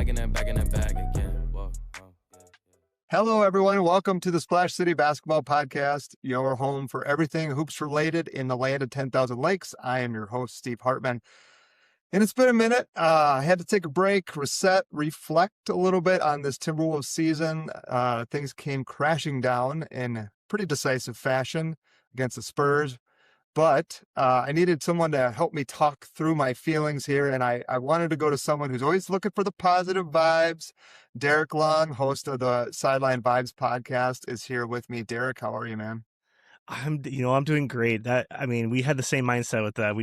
back in that bag again. Whoa. Hello, everyone. Welcome to the Splash City Basketball Podcast, your home for everything hoops related in the land of 10,000 lakes. I am your host, Steve Hartman. And it's been a minute. I had to take a break, reset, reflect a little bit on this Timberwolves season. Things came crashing down in pretty decisive fashion against the Spurs. But I needed someone to help me talk through my feelings here. And I wanted to go to someone who's always looking for the positive vibes. Derek Long, host of the Sideline Vibes podcast, is here with me. Derek, how are you, man? I'm doing great. We had the same mindset with that.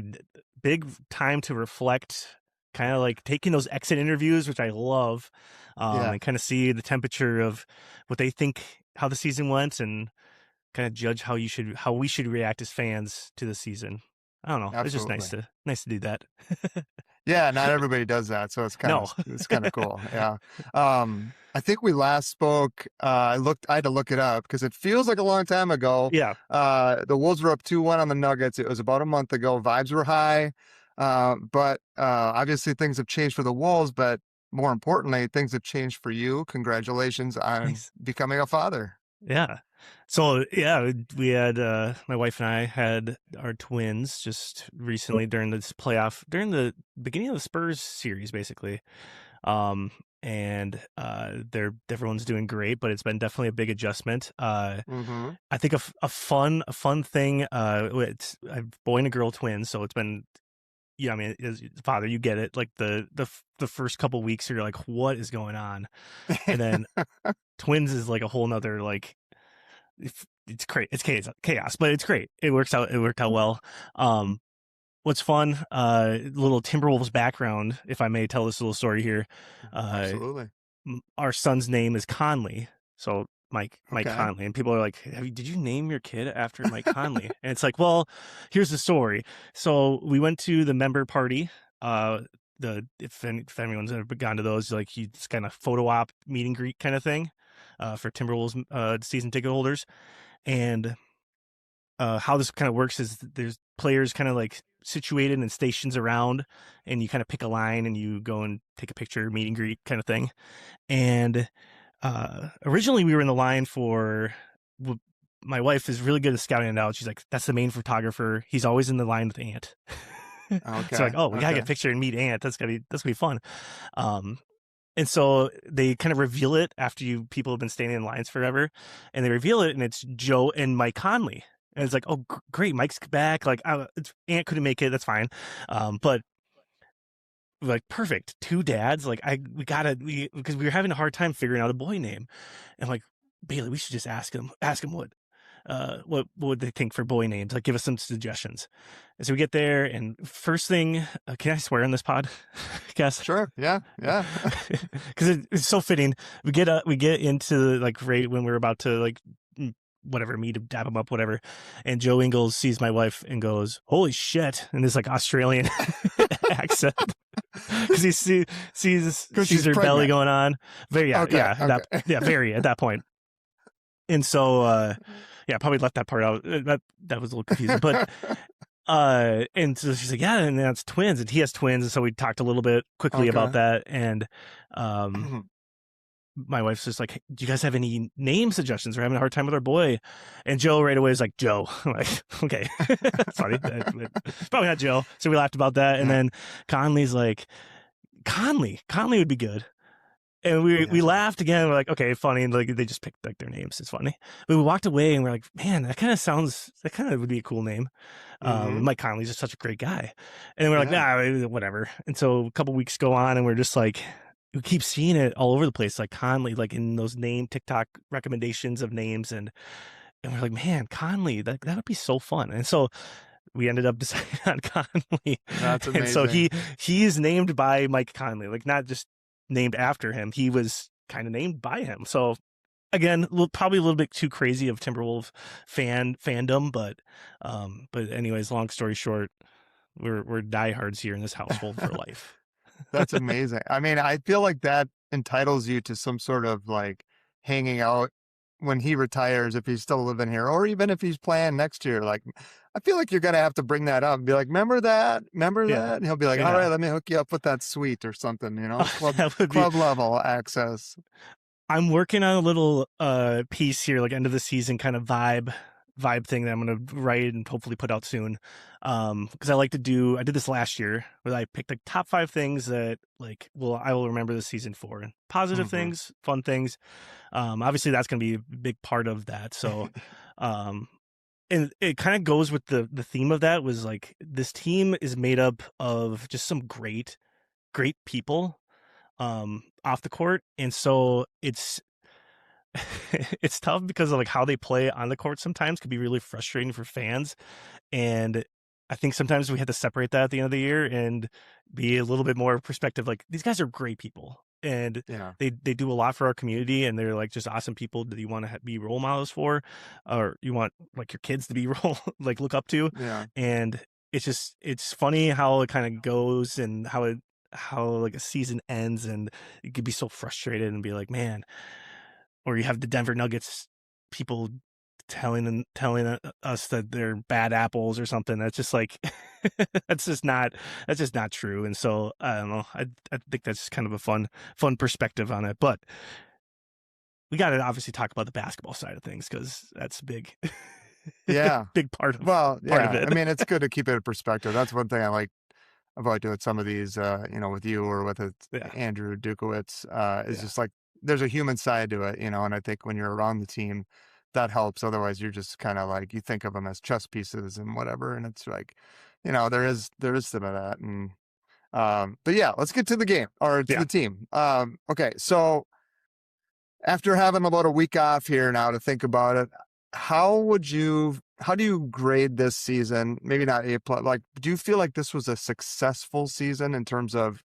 Big time to reflect, kind of like taking those exit interviews, which I love, and kind of see the temperature of what they think, how the season went, and kind of judge how we should react as fans to the season. I don't know. Absolutely. It's just nice to do that. Yeah, not everybody does that, so it's kind of cool. Yeah. I think we last spoke. I had to look it up because it feels like a long time ago. Yeah. The Wolves were up 2-1 on the Nuggets. It was about a month ago. Vibes were high, but obviously things have changed for the Wolves. But more importantly, things have changed for you. Congratulations on becoming a father. Yeah. So yeah, we had my wife and I had our twins just recently during the beginning of the Spurs series, basically. And everyone's doing great, but it's been definitely a big adjustment. I think a fun thing. It's a boy and a girl twins, so it's been. Yeah, I mean, as father, you get it. Like the first couple weeks, you're like, what is going on? And then twins is like a whole nother like. It's great. It's chaos, but it's great. It worked out well. What's fun? Little Timberwolves background, if I may tell this little story here. Absolutely. Our son's name is Conley, so Mike Conley, and people are like, "Did you name your kid after Mike Conley?" And it's like, well, here's the story. So we went to the member party. If anyone's ever gone to those, like you just kind of photo op meet and greet kind of thing. For Timberwolves season ticket holders. And how this kind of works is there's players kind of like situated in stations around, and you kind of pick a line and you go and take a picture, meet and greet kind of thing. And originally we were in the line for, my wife is really good at scouting it out. She's like, that's the main photographer. He's always in the line with Ant. Okay. So like, we gotta get a picture and meet Ant. That's gonna be fun. And so they kind of reveal it after people have been standing in lines forever, and they reveal it, and it's Joe and Mike Conley. And it's like, oh, great, Mike's back. Like, Ant couldn't make it. That's fine. But like, perfect. Two dads. Like, because we were having a hard time figuring out a boy name. And like, Bailey, we should just ask him what would they think for boy names? Like, give us some suggestions. And so we get there, and first thing, can I swear on this pod? Guess. Sure. Yeah. Because it's so fitting. We get into like right when we're about to like whatever meet him, dab him up, whatever. And Joe Ingles sees my wife and goes, "Holy shit!" in this like Australian accent. Because he sees her belly going on. Very very at that point. And so probably left that part out. That was a little confusing, but and so she's like, yeah, and that's twins, and he has twins, and so we talked a little bit quickly about that, and my wife's just like, do you guys have any name suggestions? We're having a hard time with our boy. And Joe right away is like, Joe. I'm like, okay, sorry, probably not Joe. So we laughed about that, and then Conley's like, Conley would be good. And we laughed again. We're like, okay, funny. And like they just picked like their names. It's funny. But we walked away and we're like, man, that kind of would be a cool name. Mike Conley's just such a great guy. And then we're like, nah, whatever. And so a couple weeks go on, and we're just like, we keep seeing it all over the place, like Conley, like in those name TikTok recommendations of names, and we're like, man, Conley, that would be so fun. And so we ended up deciding on Conley. That's amazing. And so he is named by Mike Conley, like not just named after him. He was kind of named by him. So again, probably a little bit too crazy of Timberwolves fandom, but anyways, long story short, we're diehards here in this household for life. That's amazing. I mean, I feel like that entitles you to some sort of like hanging out when he retires, if he's still living here, or even if he's playing next year, like, I feel like you're going to have to bring that up and be like, remember that? Remember that? And he'll be like, all right, let me hook you up with that suite or something, you know, club level access. I'm working on a little piece here, like end of the season kind of vibe thing that I'm going to write and hopefully put out soon. Because I did this last year where I picked like top 5 things that I will remember the season for, and positive things, fun things. Obviously that's going to be a big part of that. So, and it kind of goes with the theme of that was like, this team is made up of just some great people off the court, and so it's it's tough because of like how they play on the court sometimes could be really frustrating for fans, and I think sometimes we have to separate that at the end of the year and be a little bit more perspective. Like, these guys are great people, and they do a lot for our community, and they're like just awesome people that you want to be role models for, or you want like your kids to be look up to. And it's funny how it kind of goes, and how like a season ends, and you could be so frustrated and be like, man. Or you have the Denver Nuggets people telling us that they're bad apples or something. That's just like that's just not true. And so I don't know. I think that's kind of a fun perspective on it. But we got to obviously talk about the basketball side of things, because that's big. Big part of it. I mean, it's good to keep it in perspective. That's one thing I like about doing some of these, with you or with Andrew Dukowitz, is just like, there's a human side to it, and I think when you're around the team, that helps. Otherwise, you're just kind of like, you think of them as chess pieces and whatever, and it's like, there is some of that. And but yeah, let's get to the game, or to the team. Okay, so after having about a week off here now to think about it, how do you grade this season? Maybe not A+, like, do you feel like this was a successful season in terms of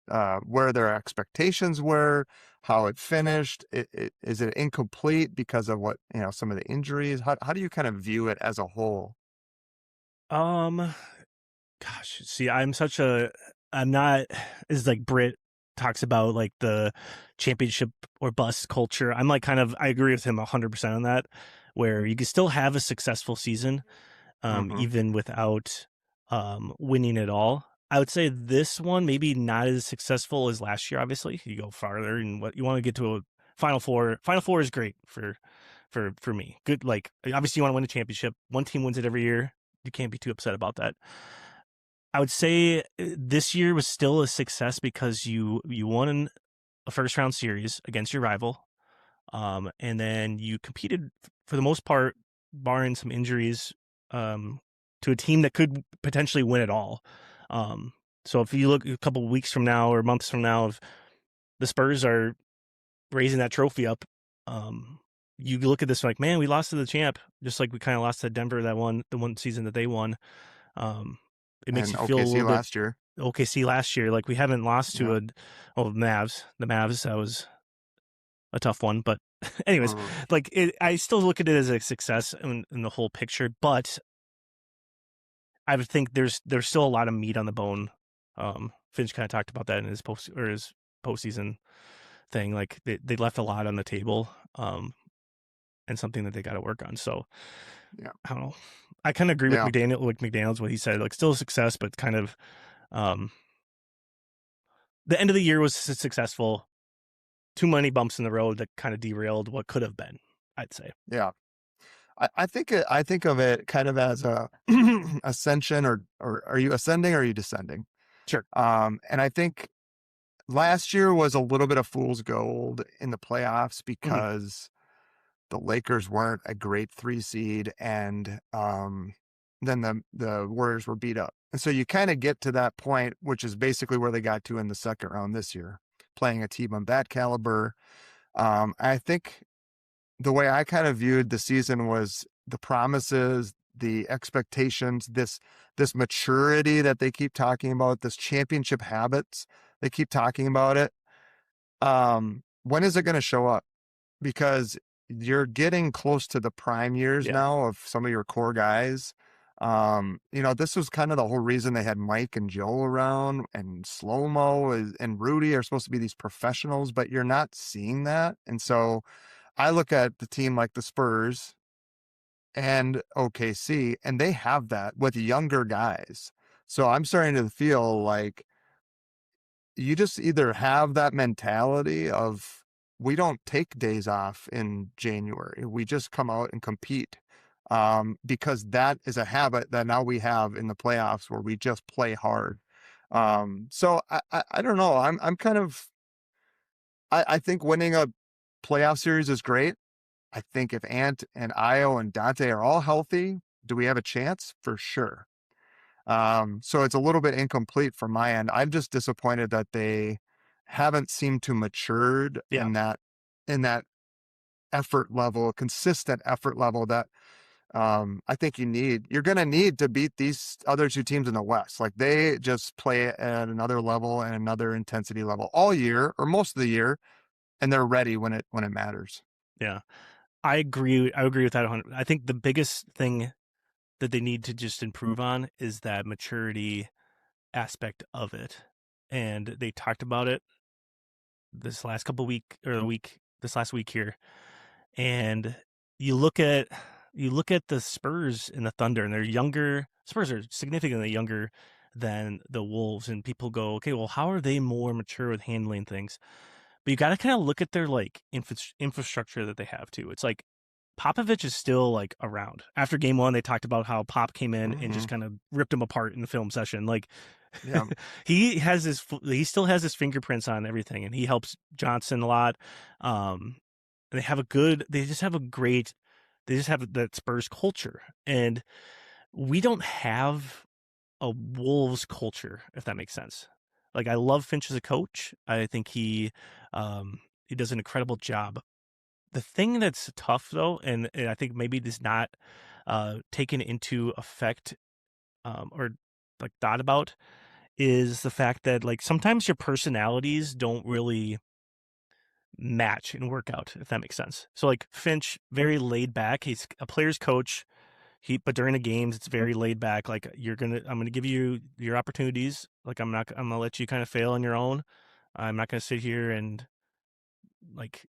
where their expectations were, how it finished? Is it incomplete because of what, some of the injuries? How do you kind of view it as a whole? Gosh, see, I'm not, is like Britt talks about like the championship or bust culture. I'm like I agree with him 100% on that, where you can still have a successful season even without winning it all. I would say this one maybe not as successful as last year. Obviously, you go farther, and what you want to get to a Final Four. Final Four is great for me. Good, like, obviously you want to win a championship. One team wins it every year. You can't be too upset about that. I would say this year was still a success because you won a first round series against your rival, and then you competed for the most part, barring some injuries, to a team that could potentially win it all. So if you look a couple of weeks from now or months from now, if the Spurs are raising that trophy up, you look at this like, man, we lost to the champ, just like we kind of lost to Denver the one season that they won. It makes you feel OKC a little last year. OKC last year, like we haven't lost to the Mavs. The Mavs, that was a tough one, but anyways, like I still look at it as a success in the whole picture, but I would think there's still a lot of meat on the bone. Finch kind of talked about that in his postseason thing. Like they left a lot on the table, and something that they got to work on. So I don't know. I kind of agree with McDaniel's what he said. Like, still a success, but kind of the end of the year was successful. Too many bumps in the road that kind of derailed what could have been, I'd say. Yeah. I think of it kind of as a ascension, or are you ascending or are you descending? Sure. And I think last year was a little bit of fool's gold in the playoffs because the Lakers weren't a great 3 seed, and then the Warriors were beat up. And so you kind of get to that point, which is basically where they got to in the second round this year, playing a team of that caliber. I think the way I kind of viewed the season was the promises, the expectations, this maturity that they keep talking about, this championship habits, they keep talking about it. When is it going to show up? Because you're getting close to the prime years now of some of your core guys. This was kind of the whole reason they had Mike and Joe around, and Slow-Mo and Rudy are supposed to be these professionals, but you're not seeing that. And so I look at the team like the Spurs and OKC, and they have that with younger guys. So I'm starting to feel like you just either have that mentality of we don't take days off in January. We just come out and compete. Because that is a habit that now we have in the playoffs where we just play hard. So I don't know. I'm kind of I think winning a playoff series is great. I think if Ant and Io and Dante are all healthy, do we have a chance? For sure. So it's a little bit incomplete from my end. I'm just disappointed that they haven't seemed to matured Yeah. in that effort level, consistent effort level that I think you're going to need to beat these other two teams in the West. Like they just play at another level and another intensity level all year or most of the year, and they're ready when it matters. Yeah. I agree. I agree with that 100. I think the biggest thing that they need to just improve on is that maturity aspect of it. And they talked about it this last week here. And you look at the Spurs and the Thunder, and they're younger. Spurs are significantly younger than the Wolves, and people go, okay, well, how are they more mature with handling things? But you got to kind of look at their like infrastructure that they have too. It's like Popovich is still like around. After game one, they talked about how Pop came in and just kind of ripped him apart in the film session. Like, Yeah. he still has his fingerprints on everything, and he helps Johnson a lot. They just have that Spurs culture, and we don't have a Wolves culture, if that makes sense. Like, I love Finch as a coach. I think he does an incredible job. The thing that's tough though, and I think maybe this not taken into effect or like thought about, is the fact that like sometimes your personalities don't really match and work out, if that makes sense. So like Finch, very laid back. He's a player's coach. But during the games, it's very laid back. Like I'm gonna give you your opportunities. Like I'm gonna let you kind of fail on your own. I'm not gonna sit here and like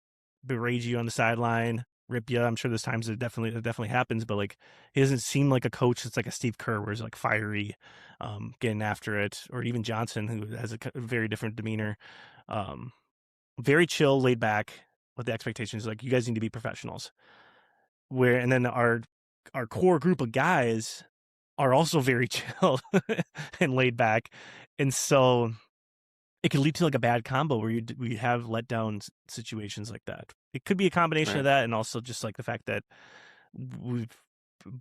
berate you on the sideline, rip you. I'm sure there's times that definitely happens, but like he doesn't seem like a coach that's like a Steve Kerr, where he's like fiery, getting after it, or even Johnson, who has a very different demeanor, very chill, laid back with the expectations. Like, you guys need to be professionals. And then our core group of guys are also very chill and laid back, and so it could lead to like a bad combo where we have letdown situations like that. It could be a combination of that, and also just like the fact that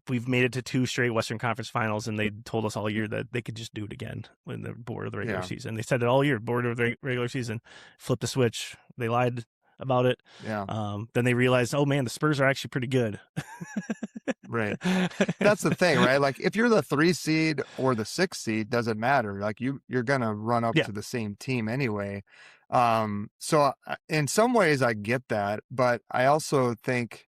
we've made it to 2 straight Western Conference Finals, and they told us all year that they could just do it again when they're bored of the regular season. They said it all year, bored of the regular season, flip the switch. They lied about it. Then they realized, oh man, the Spurs are actually pretty good. Right. That's the thing, right? Like if you're the 3 seed or the 6 seed, doesn't matter. Like you're going to run up to the same team anyway. So in some ways I get that, but I also think,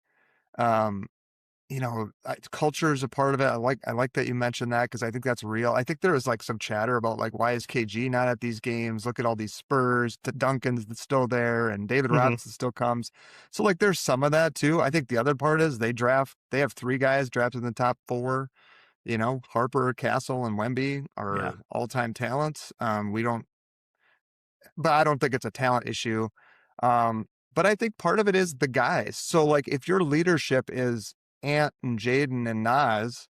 culture is a part of it. I like that you mentioned that, because I think that's real. I think there was like some chatter about like, why is KG not at these games? Look at all these Spurs. Duncan's still there, and David Robinson still comes. So like, there's some of that too. I think the other part is they have 3 guys drafted in the top 4. Harper, Castle, and Wemby are all-time talents. But I don't think it's a talent issue. But I think part of it is the guys. So like, if your leadership is Ant and Jaden and Nas,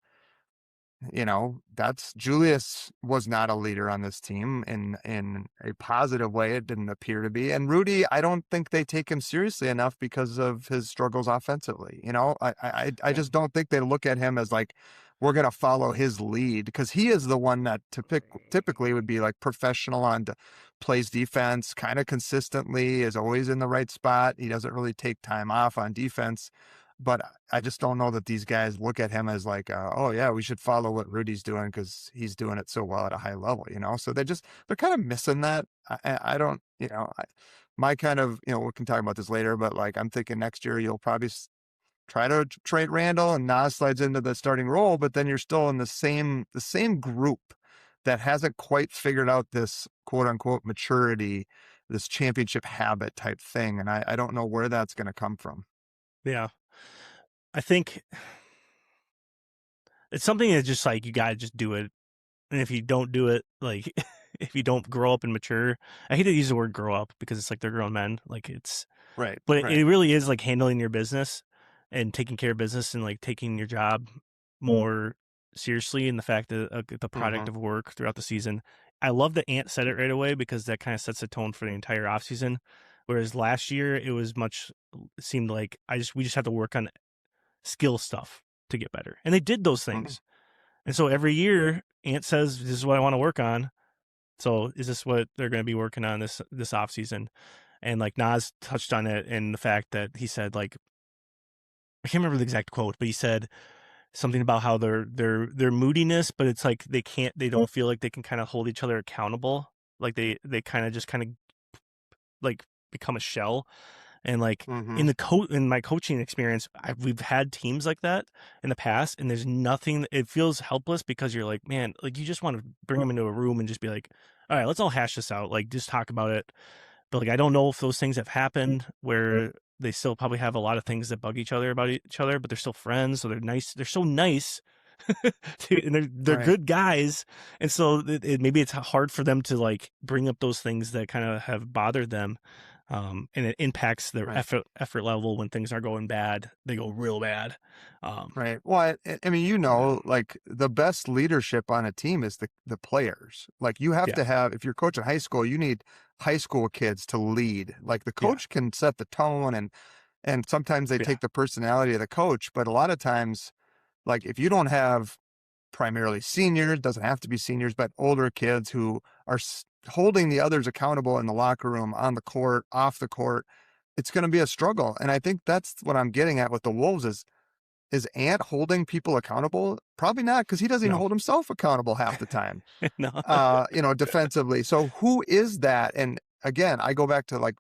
that's Julius was not a leader on this team in a positive way. It didn't appear to be. And Rudy, I don't think they take him seriously enough because of his struggles offensively. I just don't think they look at him as like, we're going to follow his lead, because he is the one that typically would be like professional plays defense kind of consistently, is always in the right spot. He doesn't really take time off on defense. But I just don't know that these guys look at him as like, oh yeah, we should follow what Rudy's doing because he's doing it so well at a high level, So they're kind of missing that. I don't, my kind of, we can talk about this later, but like, I'm thinking next year you'll probably try to trade Randall and Nas slides into the starting role, but then you're still in the same group that hasn't quite figured out this quote unquote maturity, this championship habit type thing. And I don't know where that's going to come from. Yeah. I think it's something that's just like you gotta just do it. And if you don't do it, like if you don't grow up and mature, I hate to use the word grow up because it's like they're grown men. Like it's Right. but Right. it really is like handling your business and taking care of business and like taking your job more seriously in the fact that the product Mm-hmm. of work throughout the season. I love that Ant said it right away because that kind of sets the tone for the entire offseason. Whereas last year it was it seemed like we just have to work on skill stuff to get better. And they did those Mm-hmm. things. And so every year Ant says, this is what I want to work on. So is this what they're going to be working on this offseason? And like Nas touched on it in the fact that he said like I can't remember the exact quote, but he said something about how their moodiness, but it's like they don't feel like they can kind of hold each other accountable. Like they kind of like become a shell. And like Mm-hmm. in my coaching experience, we've had teams like that in the past, and there's nothing. It feels helpless because you're like, man, like you just want to bring them into a room and just be like, all right, let's all hash this out. Like just talk about it. But like I don't know if those things have happened where they still probably have a lot of things that bug each other about each other, but they're still friends. So they're nice. They're so nice. And they're Right. good guys, and so maybe it's hard for them to like bring up those things that kind of have bothered them, and it impacts their Right. effort level when things are going bad. They go real bad. Right. Well, I mean, Yeah, like the best leadership on a team is the players. Like you have yeah, to have, if you're coaching high school, you need high school kids to lead. Like the yeah, coach can set the tone and sometimes they yeah, take the personality of the coach, but a lot of times, like if you don't have primarily seniors, doesn't have to be seniors, but older kids who are holding the others accountable in the locker room, on the court, off the court, it's going to be a struggle. And I think that's what I'm getting at with the Wolves is Ant holding people accountable? Probably not, because he doesn't even no, hold himself accountable half the time, no, defensively. So who is that? And again, I go back to like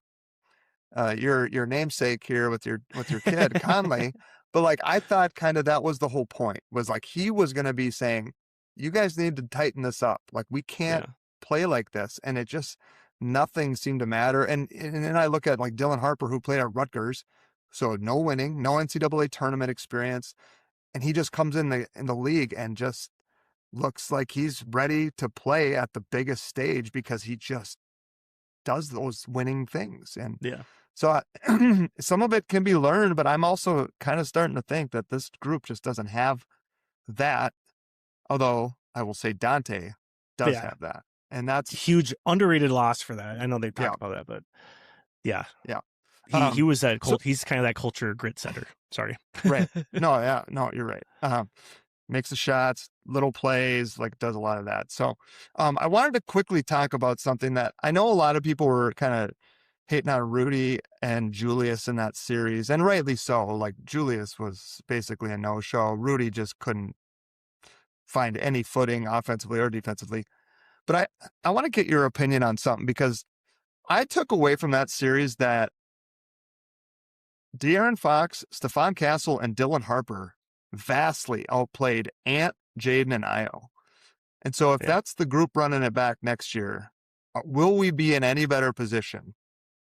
your namesake here with your kid, Conley. But like I thought kind of that was the whole point, was like he was gonna be saying, you guys need to tighten this up. Like we can't yeah, play like this. And it just nothing seemed to matter. And then I look at like Dylan Harper, who played at Rutgers. So no winning, no NCAA tournament experience, and he just comes in the league and just looks like he's ready to play at the biggest stage because he just does those winning things. And yeah, so some of it can be learned, but I'm also kind of starting to think that this group just doesn't have that. Although I will say Dante does yeah. have that, and that's Huge underrated loss for that. I know they've yeah, talked about that, but yeah, yeah. he was that So he's kind of that culture grit setter. Sorry. right, no, yeah, no, you're right. Makes the shots, little plays, like does a lot of that. So, I wanted to quickly talk about something that I know a lot of people were kind of hating on Rudy and Julius in that series, and rightly so. Like Julius was basically a no-show. Rudy just couldn't find any footing offensively or defensively. But I want to get your opinion on something, because I took away from that series that De'Aaron Fox, Stephon Castle, and Dylan Harper vastly outplayed Ant, Jaden, and Io. And so if Yeah, that's the group running it back next year, will we be in any better position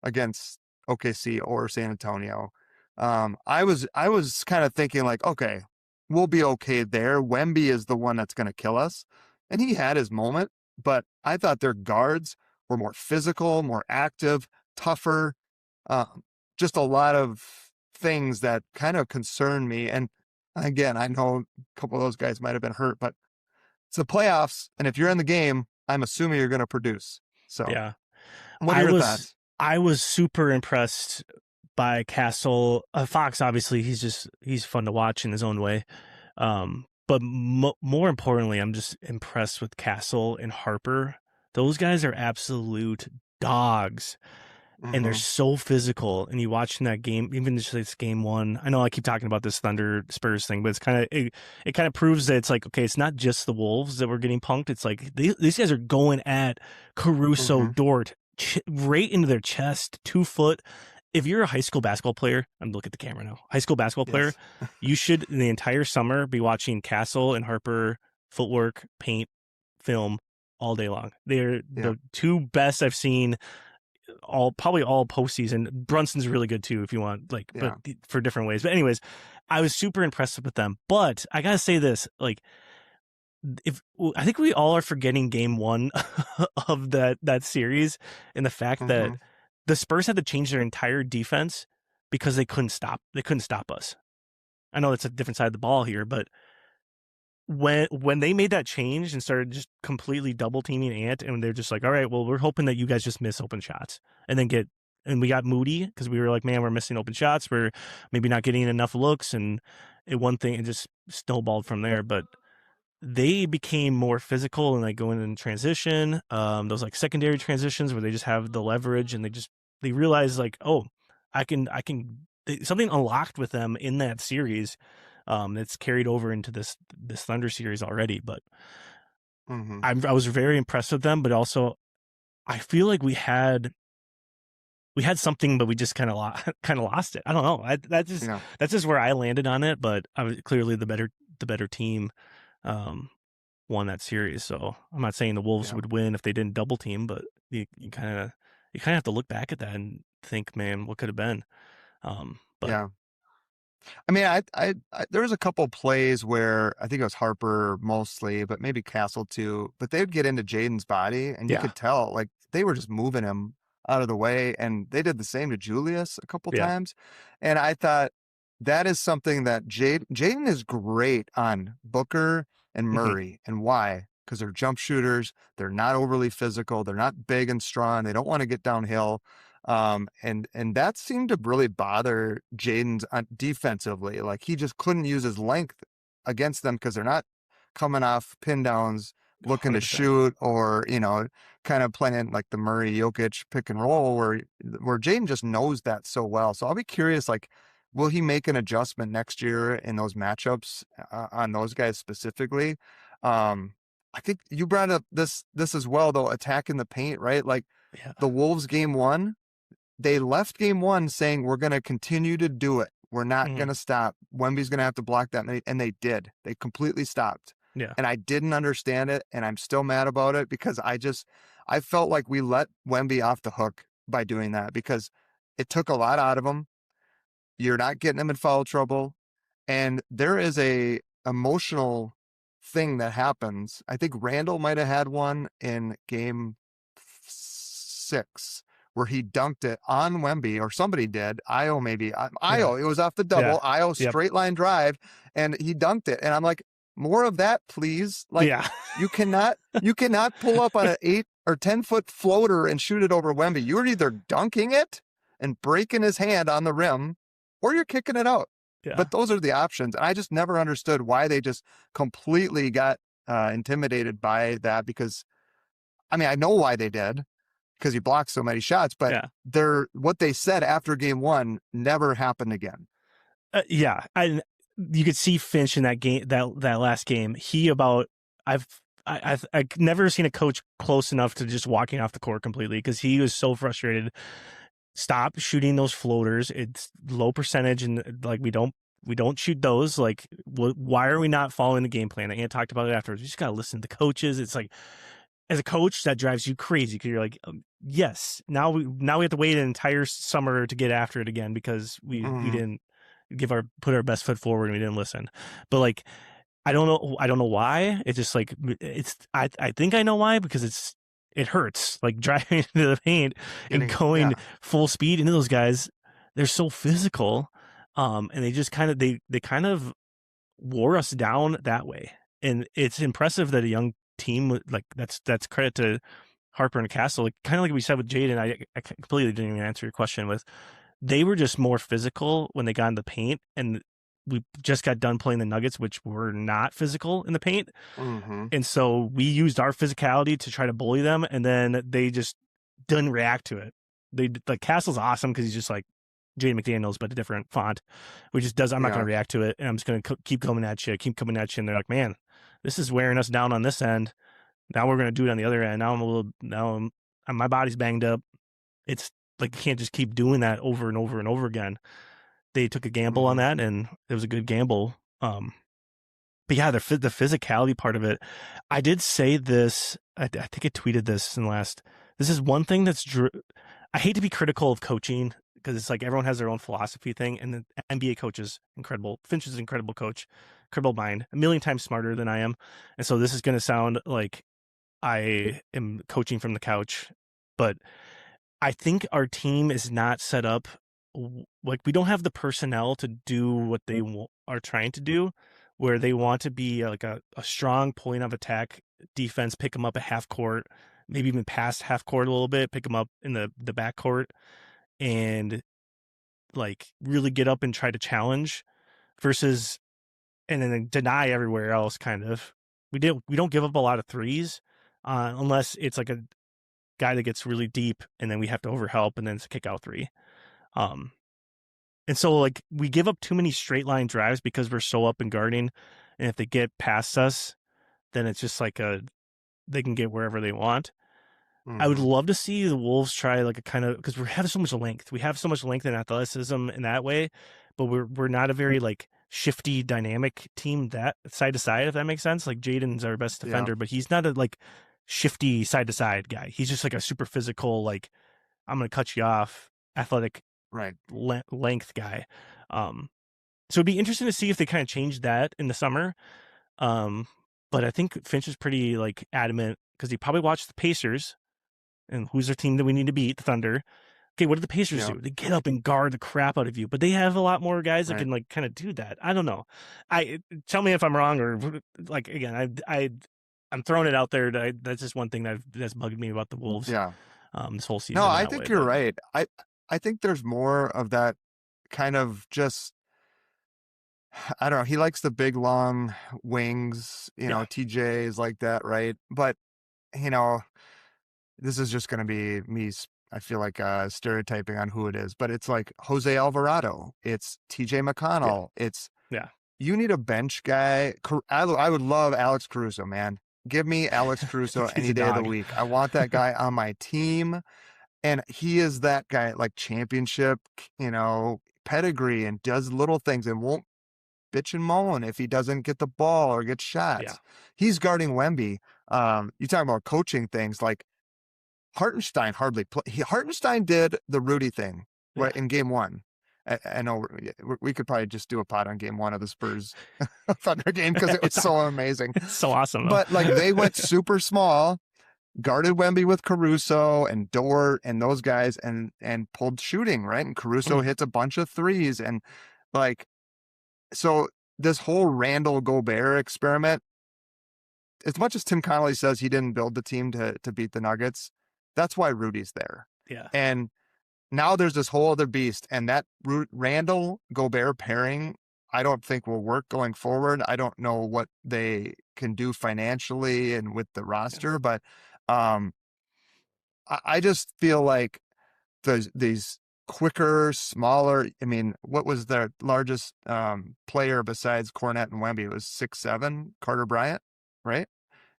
against OKC or San Antonio? I was kind of thinking like, okay, we'll be okay there. Wemby is the one that's going to kill us. And he had his moment, but I thought their guards were more physical, more active, tougher. Um, just a lot of things that kind of concern me. And again, I know a couple of those guys might have been hurt, but it's the playoffs. And if you're in the game, I'm assuming you're going to produce. So yeah. what are I your was thoughts? I was super impressed by Castle. Fox, obviously, he's fun to watch in his own way. But more importantly, I'm just impressed with Castle and Harper. Those guys are absolute dogs, and they're Mm-hmm. so physical. And you watching that game, even just this game one. I know I keep talking about this Thunder Spurs thing, but it kind of proves that it's like, okay, it's not just the Wolves that were getting punked. It's like these guys are going at Caruso, Mm-hmm. Dort, right into their chest, 2 foot. If you're a high school basketball player, I'm looking at the camera now. High school basketball player, Yes. you should in the entire summer be watching Castle and Harper footwork, paint, film all day long. They're Yeah. the two best I've seen probably all postseason. Brunson's really good too if you want, like, Yeah. but for different ways. But anyways, I was super impressed with them. But I gotta say this, like, if I think we all are forgetting game one of that series, and the fact that the Spurs had to change their entire defense because they couldn't stop us. I know it's a different side of the ball here, but when they made that change and started just completely double teaming Ant, and they're just like, all right, well, we're hoping that you guys just miss open shots, and then we got moody because we were like, man, we're missing open shots, we're maybe not getting enough looks, and it just snowballed from there. But they became more physical and like going in transition, those like secondary transitions where they just have the leverage, and they realize like, oh, I can something unlocked with them in that series. That's carried over into this Thunder series already. But I was very impressed with them, but also I feel like we had something, but we just kind of lost it. I don't know. That's just where I landed on it. But I was clearly the better team. Won that series. So I'm not saying the Wolves would win if they didn't double team, but you kind of have to look back at that and think, man, what could have been. But yeah. I mean, I there was a couple plays where I think it was Harper mostly, but maybe Castle too. But they would get into Jaden's body, and you could tell like they were just moving him out of the way, and they did the same to Julius a couple times. And I thought that is something that Jaden is great on Booker and Murray. And why? Because they're jump shooters. They're not overly physical. They're not big and strong. They don't want to get downhill. And that seemed to really bother Jaden defensively. Like he just couldn't use his length against them because they're not coming off pin downs looking 100%. To shoot, or, kind of playing like the Murray Jokic pick and roll where Jaden just knows that so well. So I'll be curious, like, will he make an adjustment next year in those matchups on those guys specifically? I think you brought up this as well, though, attacking the paint, right? Like the Wolves game one, they left game one saying, we're going to continue to do it. We're not going to stop. Wemby's going to have to block that many. And they did. They completely stopped. Yeah. And I didn't understand it. And I'm still mad about it because I felt like we let Wemby off the hook by doing that because it took a lot out of him. You're not getting him in foul trouble. And there is a emotional thing that happens. I think Randall might have had one in game 6 where he dunked it on Wemby, or somebody did. Io maybe. It was off the double. Io straight line drive, and he dunked it. And I'm like, more of that, please. Like, you cannot pull up on an 8 or 10 foot floater and shoot it over Wemby. You're either dunking it and breaking his hand on the rim, or you're kicking it out. Yeah. But those are the options. And I just never understood why they just completely got intimidated by that, because, I mean, I know why they did, because he blocked so many shots, but what they said after game one never happened again. You could see Finch in that game, that last game. I've never seen a coach close enough to just walking off the court completely, because he was so frustrated. Stop shooting those floaters. It's low percentage, and like we don't shoot those. Like, why are we not following the game plan? Ant talked about it afterwards. You just gotta listen to the coaches. It's like, as a coach, that drives you crazy because you're like, yes, now we have to wait an entire summer to get after it again because we didn't put our best foot forward and we didn't listen. But like, I don't know why. It's just like, I think I know why, because it hurts, like driving into the paint and going full speed into those guys. They're so physical. And they just kind of wore us down that way. And it's impressive that a young team, like, that's credit to Harper and Castle. Like, kind of like we said with Jaden, I completely didn't even answer your question with, they were just more physical when they got in the paint, and we just got done playing the Nuggets, which were not physical in the paint. And so we used our physicality to try to bully them, and then they just didn't react to it. Like, Castle's awesome because he's just like Jaden McDaniels, but a different font, which just does, I'm not going to react to it, and I'm just going to keep coming at you. And they're like, man, this is wearing us down on this end. Now we're going to do it on the other end. Now my body's banged up. It's like, you can't just keep doing that over and over and over again. They took a gamble on that, and it was a good gamble. But yeah, the physicality part of it. I did say this. I think I tweeted this this is one thing I hate to be critical of coaching because it's like everyone has their own philosophy thing, and the NBA coach is incredible. Finch is an incredible coach, incredible mind, a million times smarter than I am, and so this is going to sound like I am coaching from the couch, but I think our team is not set up like we don't have the personnel to do what they are trying to do, where they want to be like a strong point of attack defense, pick them up at half court, maybe even past half court a little bit, pick them up in the back court, and like really get up and try to challenge versus and then deny everywhere else. Kind of, we don't give up a lot of threes unless it's like a guy that gets really deep, and then we have to overhelp, and then it's a kick out three. And so like we give up too many straight line drives because we're so up and guarding, and if they get past us, then it's just like they can get wherever they want. I would love to see the Wolves try like a kind of because we have so much length. We have so much length and athleticism in that way, but we're not a very like shifty, dynamic team that side to side. If that makes sense, like Jaden's our best defender, but he's not a like shifty side to side guy. He's just like a super physical, like I'm gonna cut you off, athletic, right length guy. So it'd be interesting to see if they kind of change that in the summer. But I think Finch is pretty like adamant because he probably watched the Pacers. And who's their team that we need to beat? The Thunder. Okay, what do the Pacers do? They get up and guard the crap out of you, but they have a lot more guys that can like kind of do that. I don't know. Tell me if I'm wrong or like again. I'm throwing it out there. That's just one thing that's bugged me about the Wolves. Yeah. This whole season. No, I think you're right. I think there's more of that kind of just. I don't know. He likes the big long wings. You know, TJ is like that, right? But you know. This is just going to be me, I feel like, stereotyping on who it is, but it's like Jose Alvarado. It's TJ McConnell. It's, you need a bench guy. I would love Alex Caruso, man. Give me Alex Caruso any day of the week. I want that guy on my team. And he is that guy, like championship, pedigree and does little things and won't bitch and moan if he doesn't get the ball or get shots. Yeah. He's guarding Wemby. You talking about coaching things like, Hartenstein hardly play. Hartenstein did the Rudy thing in game one. I know we could probably just do a pod on game one of the Spurs Thunder game because it was so amazing. It's so awesome. But like they went super small, guarded Wemby with Caruso and Dort and those guys and pulled shooting, right? And Caruso hits a bunch of threes. And like, so this whole Randall Gobert experiment, as much as Tim Conley says he didn't build the team to beat the Nuggets, that's why Rudy's there. Yeah. And now there's this whole other beast, and that Randall Gobert pairing, I don't think will work going forward. I don't know what they can do financially and with the roster, but I just feel like these quicker, smaller. I mean, what was their largest player besides Cornette and Wemby? It was 6'7", Carter Bryant, right?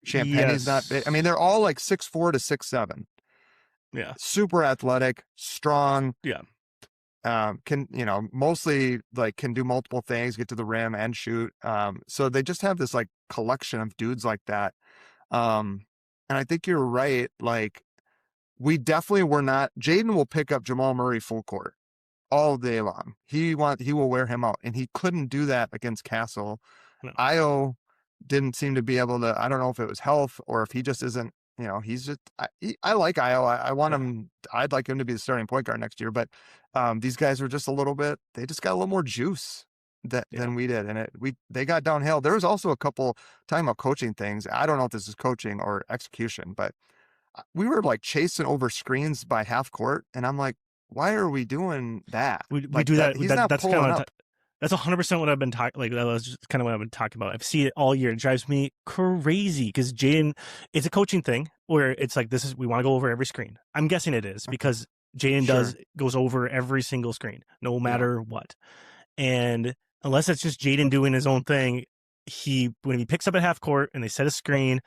Champagne's not big. I mean, they're all like 6'4" to 6'7". Yeah. Super athletic, strong. Yeah. Can, mostly like can do multiple things, get to the rim and shoot. So they just have this like collection of dudes like that. And I think you're right. Like we definitely were not, Jaden will pick up Jamal Murray full court all day long. He will wear him out, and he couldn't do that against Castle. No. Io didn't seem to be able to, I don't know if it was health or if he just isn't, he's just, I like Io. I want him, I'd like him to be the starting point guard next year, but these guys were just a little bit, they just got a little more juice than we did. And they got downhill. There was also a couple talking about coaching things. I don't know if this is coaching or execution, but we were like chasing over screens by half court. And I'm like, why are we doing that? We do that. He's not that's pulling kind of up. That's 100% what I've been talking. Like that was just kind of what I've been talking about. I've seen it all year. It drives me crazy because Jaden, it's a coaching thing where it's like we want to go over every screen. I'm guessing it is because Jaden goes over every single screen, no matter what. And unless it's just Jaden doing his own thing, when he picks up at half court and they set a screen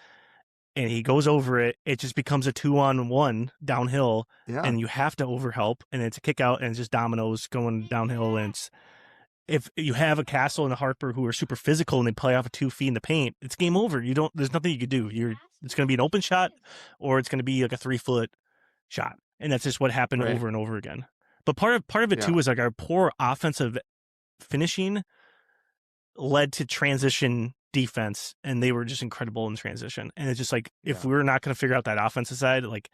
and he goes over it, it just becomes a 2-on-1 downhill, and you have to overhelp, and it's a kick out, and it's just dominoes going downhill, and it's. If you have a Castle and a Harper who are super physical and they play off of 2 feet in the paint, it's game over. There's nothing you could do. It's going to be an open shot or it's going to be like a 3-foot shot. and that's just what happened Right. over and over again. But part of it Yeah. too is like our poor offensive finishing led to transition defense, and they were just incredible in transition. And it's just like if Yeah. we're not going to figure out that offensive side, like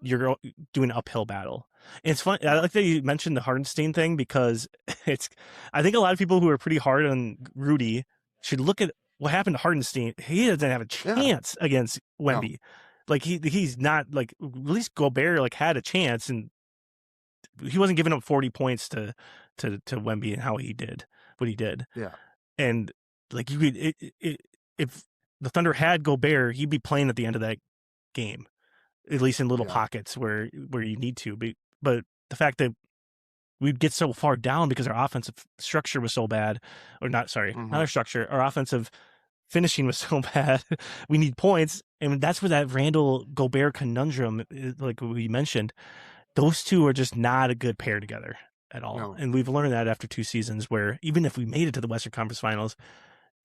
you're doing an uphill battle. And it's fun. I like that you mentioned the Hardenstein thing because I think a lot of people who are pretty hard on Rudy should look at what happened to Hardenstein. He doesn't have a Yeah. chance against Wemby. No. Like he's not like, at least Gobert like had a chance, and he wasn't giving up 40 points to Wemby and how he did what he did. Yeah. And like you could, if the Thunder had Gobert, he'd be playing at the end of that game, at least in little pockets where you need to. But the fact that we'd get so far down because our offensive structure was so bad, or not, sorry, not our structure, our offensive finishing was so bad. We need points, and that's where that Randall Gobert conundrum, like we mentioned, those two are just not a good pair together at all. No. And we've learned that after 2 seasons where even if we made it to the Western Conference Finals,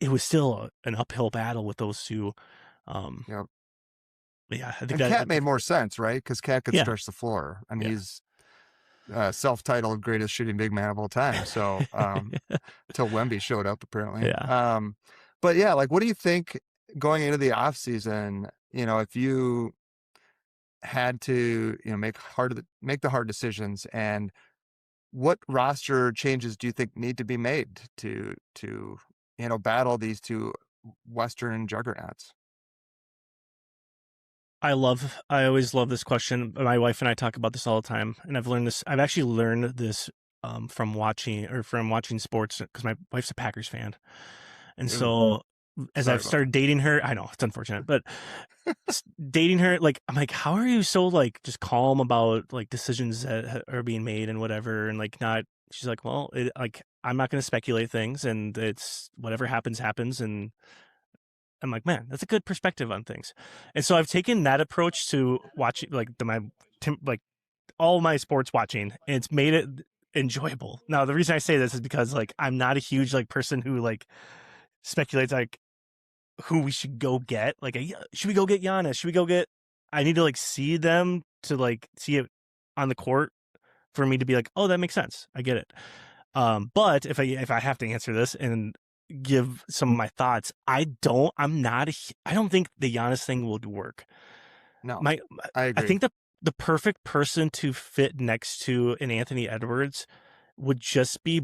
it was still an uphill battle with those two. Yep. Yeah, I think Cat made more sense, right? Because Cat could Yeah. stretch the floor. I mean, Yeah. he's self-titled greatest shooting big man of all time. So until Wemby showed up, apparently. Yeah. But yeah, like, what do you think going into the off season? You know, if you had to, you know, make the hard decisions, and what roster changes do you think need to be made to you know, battle these two Western juggernauts? I always love this question. My wife and I talk about this all the time, and I've actually learned this from watching sports, because my wife's a Packers fan. And so as I've started dating her, I know it's unfortunate, but dating her, like, I'm like, how are you so like just calm about like decisions that are being made and whatever, and like not. She's like, well, like, I'm not going to speculate things, and it's whatever happens. And I'm like, man, that's a good perspective on things. And so I've taken that approach to watching like all my sports watching, and it's made it enjoyable. Now, the reason I say this is because like I'm not a huge like person who like speculates like who we should go get. Like, should we go get Giannis? Should we go get? I need to like see them to like see it on the court for me to be like, oh, that makes sense. I get it. But if I have to answer this and give some of my thoughts, I don't think the Giannis thing will work. No, I agree. I think the perfect person to fit next to an Anthony Edwards would just be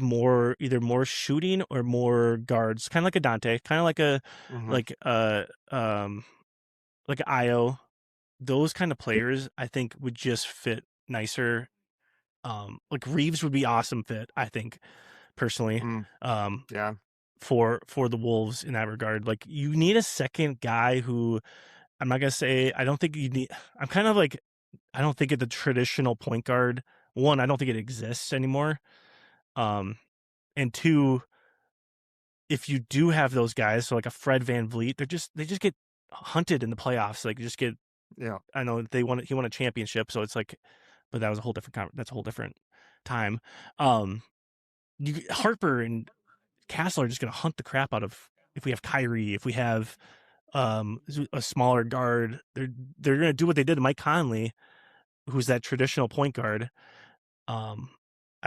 either more shooting or more guards, kind of like a Dante, kind of like a like an Io. Those kind of players, I think, would just fit nicer. Like Reeves would be awesome fit, I think, personally. Yeah. For the Wolves in that regard. Like, you need a second guy who, I'm not gonna say I don't think you need. I'm kind of like, I don't think of the traditional point guard. One, I don't think it exists anymore. And two, if you do have those guys, so like a Fred VanVleet, they just get hunted in the playoffs. Like, just get. Yeah. I know he won a championship, so it's like, but that was a whole different time. Harper and Castle are just going to hunt the crap out of, if we have Kyrie, if we have a smaller guard, they're going to do what they did to Mike Conley, who's that traditional point guard. I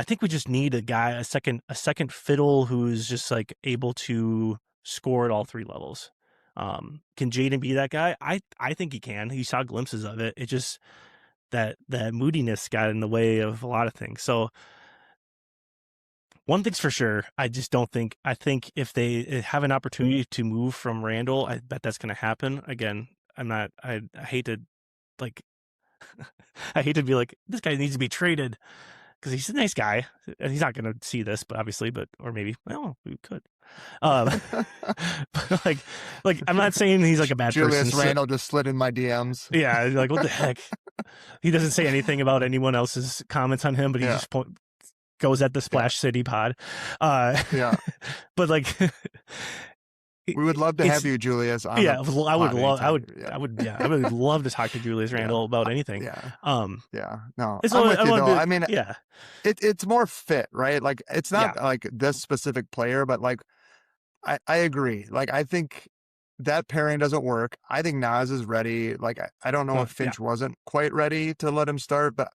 think we just need a second fiddle who's just like able to score at all 3 levels. Can Jaden be that guy? I think he can. He saw glimpses of it. It just that moodiness got in the way of a lot of things. So one thing's for sure, I think if they have an opportunity to move from Randall, I bet that's going to happen. Again, I hate to like, I hate to be like, this guy needs to be traded because he's a nice guy and he's not going to see this, but obviously, or maybe, well, we could. But like I'm not saying he's like a bad person. Julius Randle just slid in my DMs. Yeah, like, what the heck? He doesn't say anything about anyone else's comments on him, but he just goes at the Splash City pod. Yeah. But like, we would love to have you, Julius. I would love to talk to Julius Randle about anything. Yeah. No, I'm with you though. I mean, it's more fit, right? Like, it's not like this specific player, but like, I agree. Like, I think that pairing doesn't work. I think Nas is ready. Like, I don't know if Yeah. Finch wasn't quite ready to let him start, but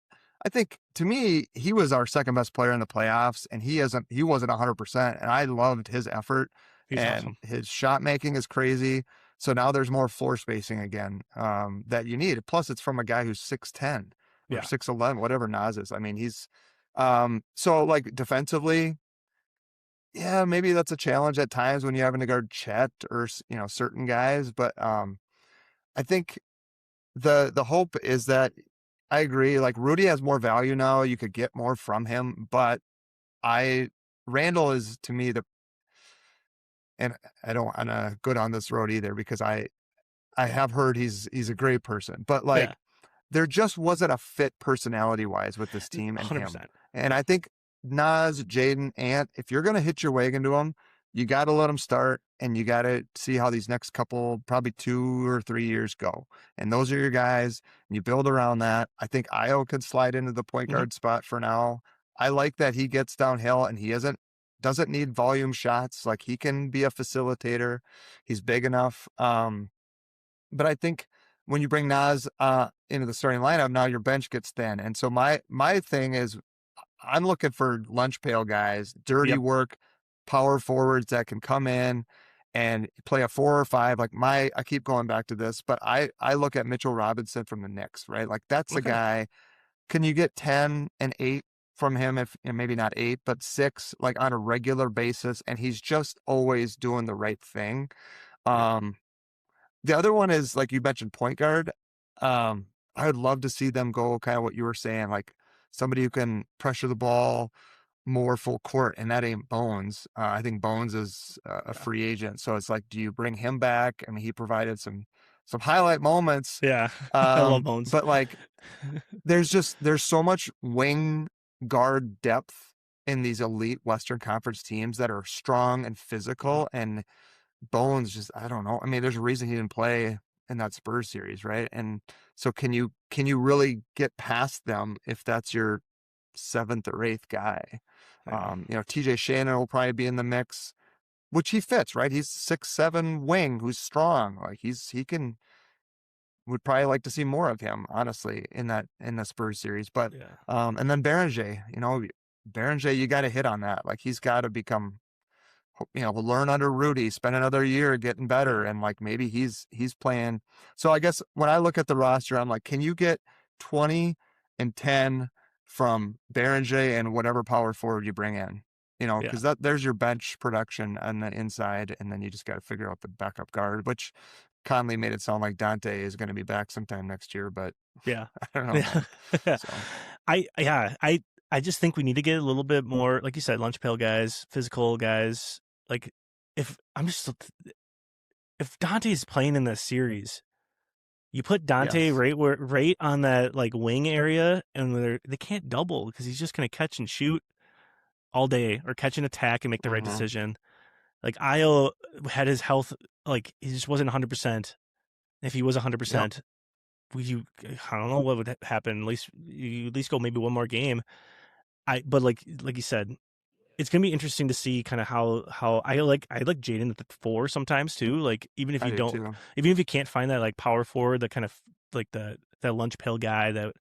I think to me, he was our second best player in the playoffs, and he wasn't 100%. And I loved his effort, He's and awesome. his shot making is crazy. So now there's more floor spacing again, that you need. Plus, it's from a guy who's 6'10" or Yeah. 6'11", whatever Nas is. I mean, so like defensively, yeah, maybe that's a challenge at times when you're having to guard Chet or, certain guys. But I think the hope is that I agree. Like, Rudy has more value now. You could get more from him, but I Randall is to me and I don't want to go down this road either, because I have heard he's a great person, but Yeah. like, there just wasn't a fit personality wise with this team and him. 100%. And I think Nas, Jaden, Ant, if you're going to hitch your wagon to them, you got to let them start, and you got to see how these next couple, probably 2 or 3 years go. And those are your guys, and you build around that. I think Io could slide into the point guard spot for now. I like that he gets downhill and he doesn't need volume shots. Like, he can be a facilitator. He's big enough. But I think when you bring Nas into the starting lineup, now your bench gets thin. And so my thing is, I'm looking for lunch pail guys, dirty Yep. work, power forwards that can come in and play a 4 or 5. Like, I keep going back to this, but I look at Mitchell Robinson from the Knicks, right? Like, that's the Okay. guy. Can you get 10 and 8 from him, if, and maybe not 8, but 6, like, on a regular basis? And he's just always doing the right thing. The other one is, like you mentioned, point guard. I would love to see them go kind of what you were saying, like somebody who can pressure the ball more full court, and that ain't Bones. I think Bones is a free agent, so it's like, do you bring him back? I mean, he provided some highlight moments, Yeah. I love Bones. but like, there's so much wing guard depth in these elite Western Conference teams that are strong and physical, and Bones just, I don't know. I mean, there's a reason he didn't play in that Spurs series, right? And so can you really get past them if that's your 7th or 8th guy? Yeah. TJ Shannon will probably be in the mix, which he fits, right? He's 6'7" wing who's strong. Like, would probably like to see more of him, honestly, in the Spurs series. But Yeah. and then Berenger, Berenger, you got to hit on that. Like, he's got to become, learn under Rudy, spend another year getting better. And like, maybe he's playing. So I guess when I look at the roster, I'm like, can you get 20 and 10 from Berenger and whatever power forward you bring in? Yeah. Because there's your bench production on the inside, and then you just got to figure out the backup guard, which Conley made it sound like Dante is going to be back sometime next year, but Yeah. I don't know. Yeah. So. I just think we need to get a little bit more, like you said, lunch pail guys, physical guys. Like, if Dante is playing in this series, you put Dante Yes. right on that like wing area, and they can't double because he's just gonna catch and shoot all day, or catch an attack and make the right decision. Like, Io had his health, like, he just wasn't 100%. If he was 100%, I don't know what would happen. At least go maybe one more game. But like you said, it's gonna be interesting to see kind of how I like Jaden at the 4 sometimes too. Like, even if you can't find that like power forward, that kind of like that lunch pail guy that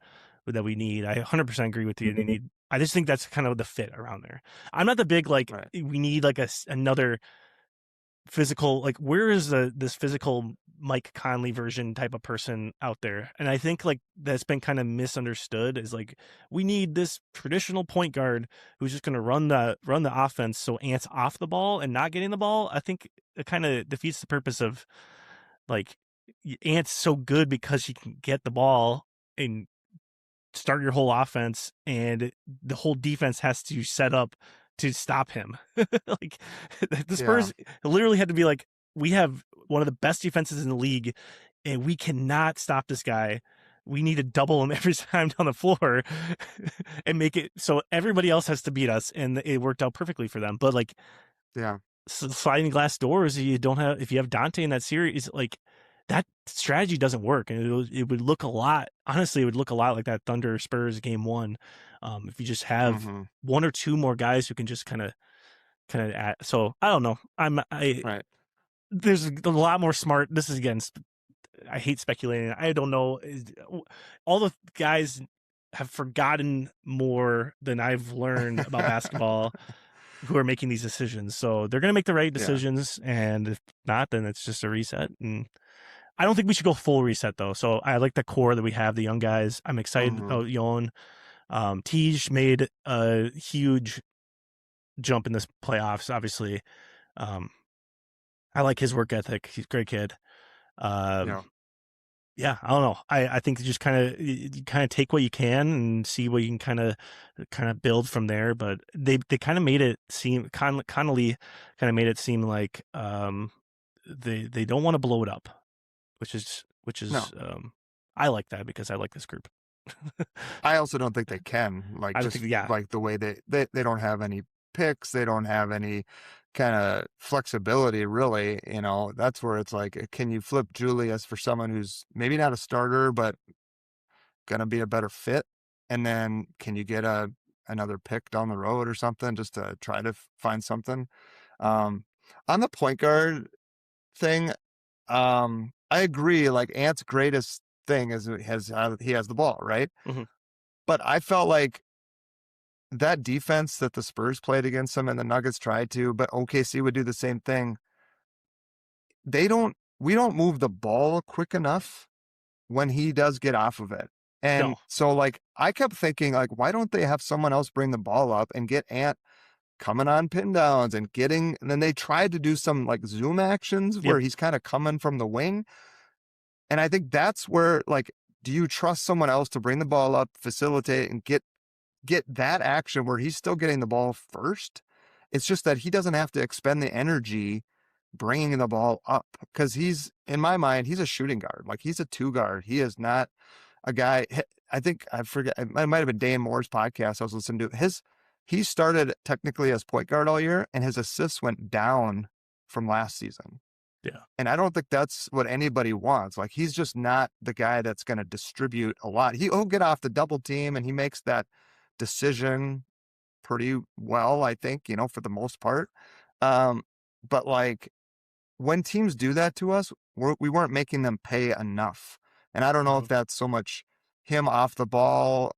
we need. I 100% agree with you. I just think that's kind of the fit around there. I'm not the big like we need like another physical, like, where is this physical Mike Conley version type of person out there? And I think like that's been kind of misunderstood, is like, we need this traditional point guard who's just going to run the offense, so Ant's off the ball and not getting the ball. I think it kind of defeats the purpose of, like, Ant's so good because he can get the ball and start your whole offense, and the whole defense has to set up to stop him. Like, the Spurs literally had to be like, we have one of the best defenses in the league, and we cannot stop this guy. We need to double him every time down the floor and make it so everybody else has to beat us. And it worked out perfectly for them. But like, sliding glass doors, if you have Dante in that series, like, that strategy doesn't work. And it would look a lot, honestly, it would look a lot like that Thunder Spurs game 1. If you just have one or two more guys who can just kind of add. So I don't know. there's a lot more smart. This is again, I hate speculating. I don't know. All the guys have forgotten more than I've learned about basketball who are making these decisions. So they're going to make the right decisions. And if not, then it's just a reset. And I don't think we should go full reset though. So I like the core that we have, the young guys. I'm excited about Yon. Tej made a huge jump in this playoffs, obviously. I like his work ethic. He's a great kid. Yeah, I don't know. I think you kind of take what you can and see what you can kind of build from there. But they kind of made it seem Conley kind of made it seem like they don't want to blow it up, which is No. I like that because I like this group. I also don't think they can like like the way they don't have any picks, they don't have any kind of flexibility really, that's where it's like, can you flip Julius for someone who's maybe not a starter but gonna be a better fit, and then can you get another pick down the road or something just to try to find something. On the point guard thing, I agree, like Ant's greatest thing is he has the ball, right? But I felt like that defense that the Spurs played against them and the Nuggets tried to, but OKC would do the same thing. We don't move the ball quick enough when he does get off of it. And so like, I kept thinking like, why don't they have someone else bring the ball up and get Ant coming on pin downs and then they tried to do some like zoom actions where he's kind of coming from the wing. And I think that's where like, do you trust someone else to bring the ball up, facilitate, and get that action where he's still getting the ball first? It's just that he doesn't have to expend the energy bringing the ball up because in my mind, he's a shooting guard. Like he's a 2 guard. He is not a guy. I think I forget. It might have been Dan Moore's podcast I was listening to. He started technically as point guard all year and his assists went down from last season. Yeah. And I don't think that's what anybody wants. Like he's just not the guy that's going to distribute a lot. He'll get off the double team and he makes that decision pretty well, I think, for the most part. But like when teams do that to us, we weren't making them pay enough. And I don't know if that's so much him off the ball,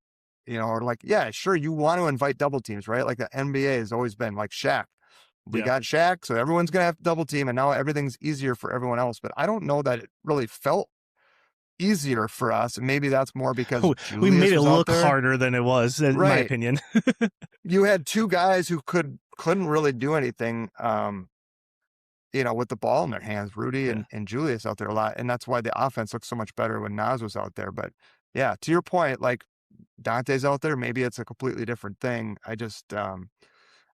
or like, yeah, sure. You want to invite double teams, right? Like the NBA has always been like Shaq. We got Shaq, so everyone's going to have to double team and now everything's easier for everyone else. But I don't know that it really felt easier for us, and maybe that's more because we made it look harder than it was, in my opinion. You had 2 guys who couldn't really do anything, with the ball in their hands, Rudy and Julius out there a lot, and that's why the offense looked so much better when Nas was out there. But yeah, to your point, like Dante's out there, maybe it's a completely different thing. I just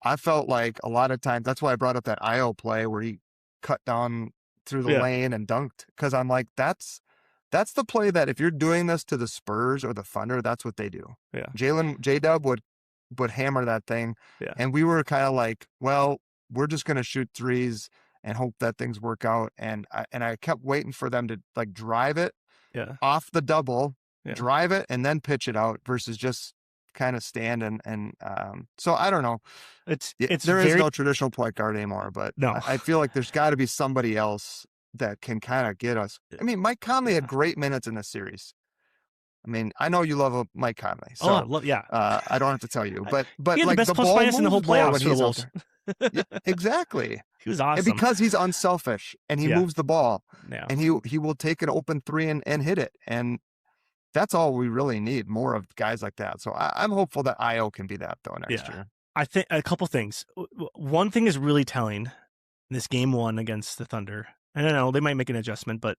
I felt like a lot of times, that's why I brought up that IO play where he cut down through the lane and dunked, because I'm like, that's the play that if you're doing this to the Spurs or the Thunder, that's what they do. Yeah. J-Dub would hammer that thing. Yeah. And we were kind of like, well, we're just going to shoot threes and hope that things work out. And I kept waiting for them to like drive it off the double, drive it, and then pitch it out versus just kind of stand and so I don't know. There is no traditional point guard anymore, but no. I feel like there's got to be somebody else that can kind of get us. I mean, Mike Conley had great minutes in this series. I mean, I know you love Mike Conley, so I don't have to tell you, but he had like the best plus minus in the whole playoffs for the Wolves. Exactly. He was awesome. And because he's unselfish and he moves the ball, and he will take an open 3 and hit it, and that's all we really need, more of guys like that. So I'm hopeful that IO can be that though next year. I think a couple things. One thing is really telling. This game 1 against the Thunder. I don't know, they might make an adjustment, but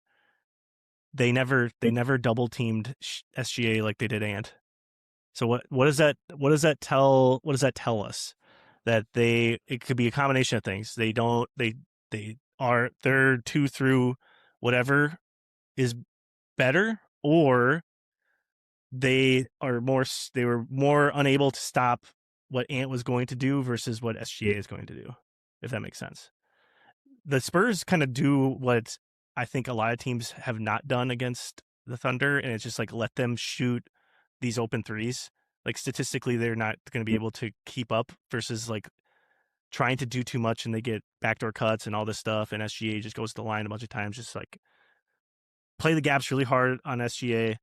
they never double teamed SGA like they did Ant. So what does that tell us? That it could be a combination of things. They're 2 through whatever is better, or they were more unable to stop what Ant was going to do versus what SGA is going to do, if that makes sense. The Spurs kind of do what I think a lot of teams have not done against the Thunder, and it's just like let them shoot these open threes. Like statistically, they're not going to be able to keep up versus like trying to do too much and they get backdoor cuts and all this stuff. And SGA just goes to the line a bunch of times, just like play the gaps really hard on SGA,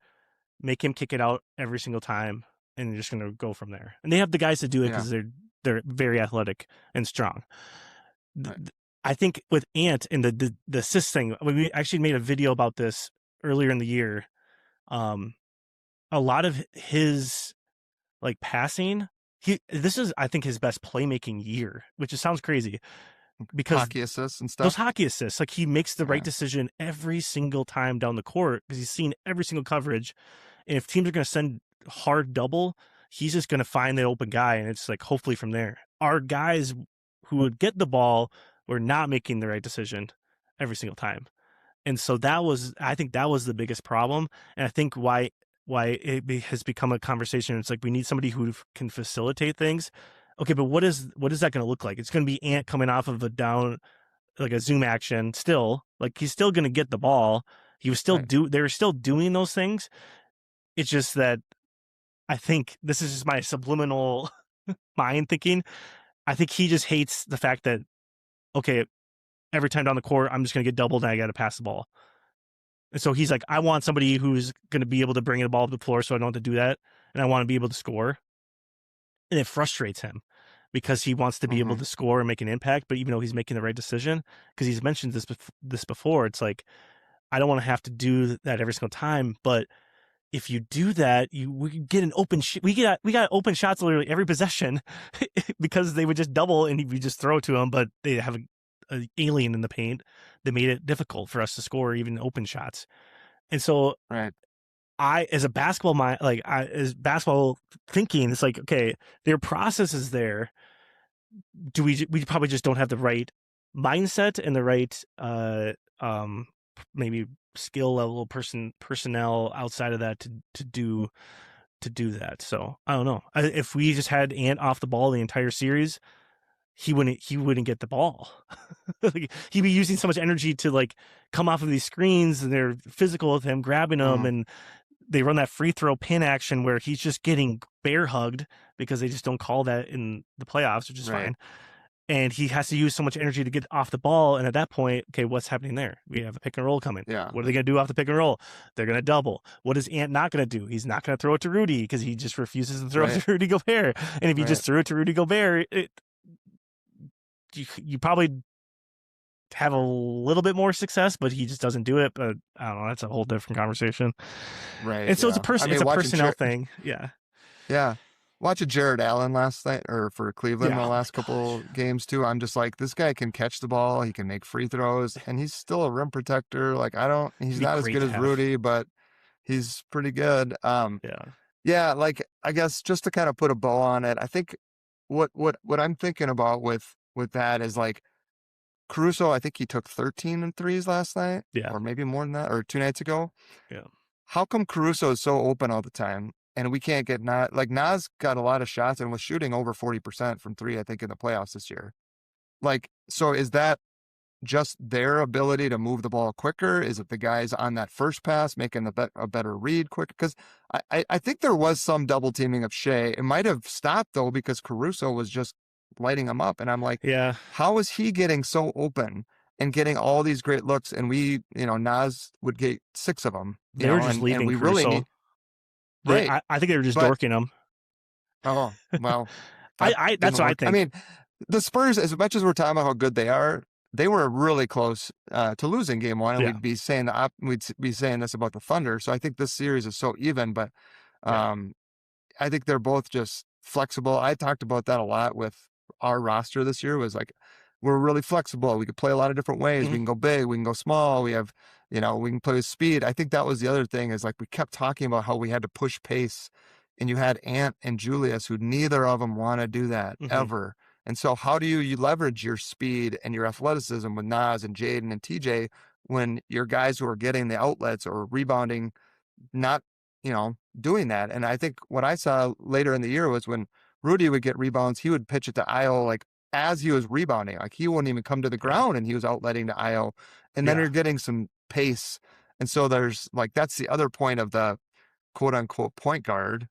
make him kick it out every single time, and you're just going to go from there. And they have the guys to do it because they're very athletic and strong. Right. I think with Ant and the assist thing, we actually made a video about this earlier in the year. A lot of his like passing, this is I think his best playmaking year, which just sounds crazy because hockey assists and stuff. Those hockey assists, like he makes the right decision every single time down the court because he's seen every single coverage. And if teams are going to send hard double, he's just going to find the open guy, and it's like hopefully from there. Our guys who would get the ball were not making the right decision every single time. And so I think that was the biggest problem. And I think why it has become a conversation. It's like, we need somebody who can facilitate things. Okay, but what is that going to look like? It's going to be Ant coming off of a down, like a zoom action still. Like, he's still going to get the ball. He was still they were still doing those things. It's just that I think this is just my subliminal mind thinking. I think he just hates the fact that, okay, every time down the court, I'm just going to get doubled and I got to pass the ball. And so he's like, I want somebody who's going to be able to bring the ball up the floor so I don't have to do that. And I want to be able to score. And it frustrates him because he wants to be able to score and make an impact. But even though he's making the right decision, because he's mentioned this before, it's like, I don't want to have to do that every single time. But if you do that, we get an open we got open shots literally every possession because they would just double and we just throw it to them. But they have an alien in the paint that made it difficult for us to score even open shots. And so as basketball thinking, it's like, okay, their process is there. We probably just don't have the right mindset and the right maybe skill level personnel outside of that to do that. So I don't know. If we just had Ant off the ball the entire series, he wouldn't get the ball. Like, he'd be using so much energy to like come off of these screens, and they're physical with him, grabbing them, and they run that free throw pin action where he's just getting bear hugged because they just don't call that in the playoffs, which is fine. And he has to use so much energy to get off the ball. And at that point, okay, what's happening there? We have a pick and roll coming. Yeah. What are they going to do off the pick and roll? They're going to double. What is Ant not going to do? He's not going to throw it to Rudy because he just refuses to throw it to Rudy Gobert. And if you just threw it to Rudy Gobert, you probably have a little bit more success, but he just doesn't do it. But I don't know. That's a whole different conversation. Right. And so it's a personnel thing. Yeah. Yeah. Watching Jared Allen last night, or for Cleveland the last couple games too, I'm just like, this guy can catch the ball, he can make free throws, and he's still a rim protector. Like, he's not as good as Rudy, but he's pretty good. Yeah, like, I guess just to kind of put a bow on it, I think what I'm thinking about with that is like, Caruso, I think he took 13 threes last night, or maybe more than that, or 2 nights ago. Yeah. How come Caruso is so open all the time? And we can't get Nas. Like, Nas got a lot of shots and was shooting over 40% from three, I think, in the playoffs this year. Like, so is that just their ability to move the ball quicker? Is it the guys on that first pass making a better read quicker? Because I think there was some double teaming of Shea. It might have stopped, though, because Caruso was just lighting him up. And I'm like, how is he getting so open and getting all these great looks? And Nas would get 6 of them. They were just leaving Caruso. Really need. Right. I think they were just dorking him. Oh, well. That's what I think. I mean, the Spurs, as much as we're talking about how good they are, they were really close to losing game 1. And we'd be saying this about the Thunder. So I think this series is so even, but I think they're both just flexible. I talked about that a lot with our roster this year. Was like, we're really flexible. We could play a lot of different ways. We can go big, we can go small. We have, we can play with speed. I think that was the other thing, is like, we kept talking about how we had to push pace, and you had Ant and Julius, who neither of them want to do that ever. And so how do you leverage your speed and your athleticism with Nas and Jaden and TJ when your guys who are getting the outlets or rebounding, not, doing that? And I think what I saw later in the year was when Rudy would get rebounds, he would pitch it to Io, like, as he was rebounding, like, he wouldn't even come to the ground, and he was outletting to Io. And then you're getting some pace. And so there's like, that's the other point of the quote unquote point guard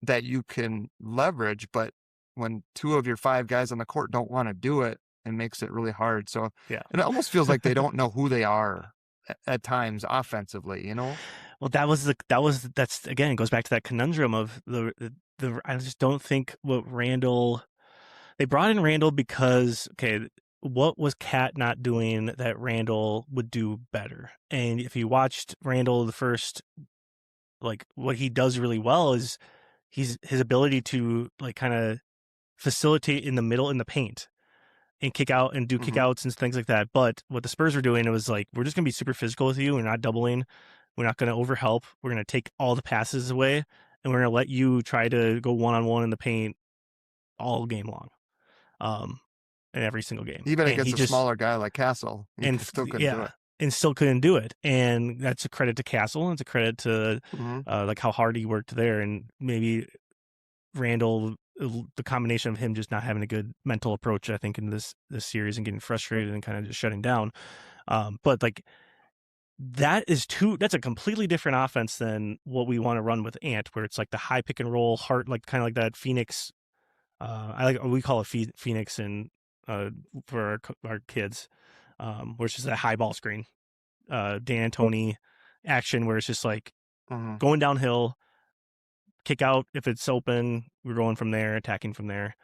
that you can leverage. But when 2 of your 5 guys on the court don't want to do it, it makes it really hard. So Yeah. and it almost feels like they don't know who they are at times offensively, you know? Well, that's again, it goes back to that conundrum of the I just don't think what they brought in Randall because, okay, what was Cat not doing that Randall would do better? And if you watched Randall the first, like what he does really well is his ability to like kind of facilitate in the middle in the paint and kick out and do kickouts and things like that. But what the Spurs were doing, it was like, we're just going to be super physical with you. We're not doubling. We're not going to overhelp. We're going to take all the passes away, and we're going to let you try to go one-on-one in the paint all game long, in every single game. Even and against a smaller guy like Castle, he still couldn't do it. And still couldn't do it. And that's a credit to Castle, and it's a credit to like how hard he worked there, and maybe Randall, the combination of him just not having a good mental approach, I think, in this series and getting frustrated and kind of just shutting down. But like that's a completely different offense than what we want to run with Ant, where it's like the high pick and roll, hard, like kind of like that Phoenix. We call it Phoenix and for our kids, which is that high ball screen, D'Antoni action where it's just like going downhill, kick out if it's open, we're going from there, attacking from there.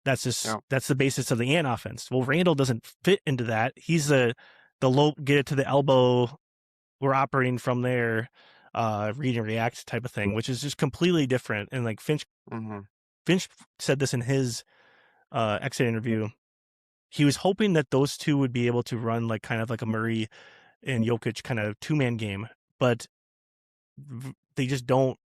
That's the basis of the Ant offense. Well, Randall doesn't fit into that. He's the low, get it to the elbow, we're operating from there, read and react type of thing, which is just completely different. And like Finch said this in his exit interview. He was hoping that those two would be able to run like kind of like a Murray and Jokic kind of 2-man game, but they just don't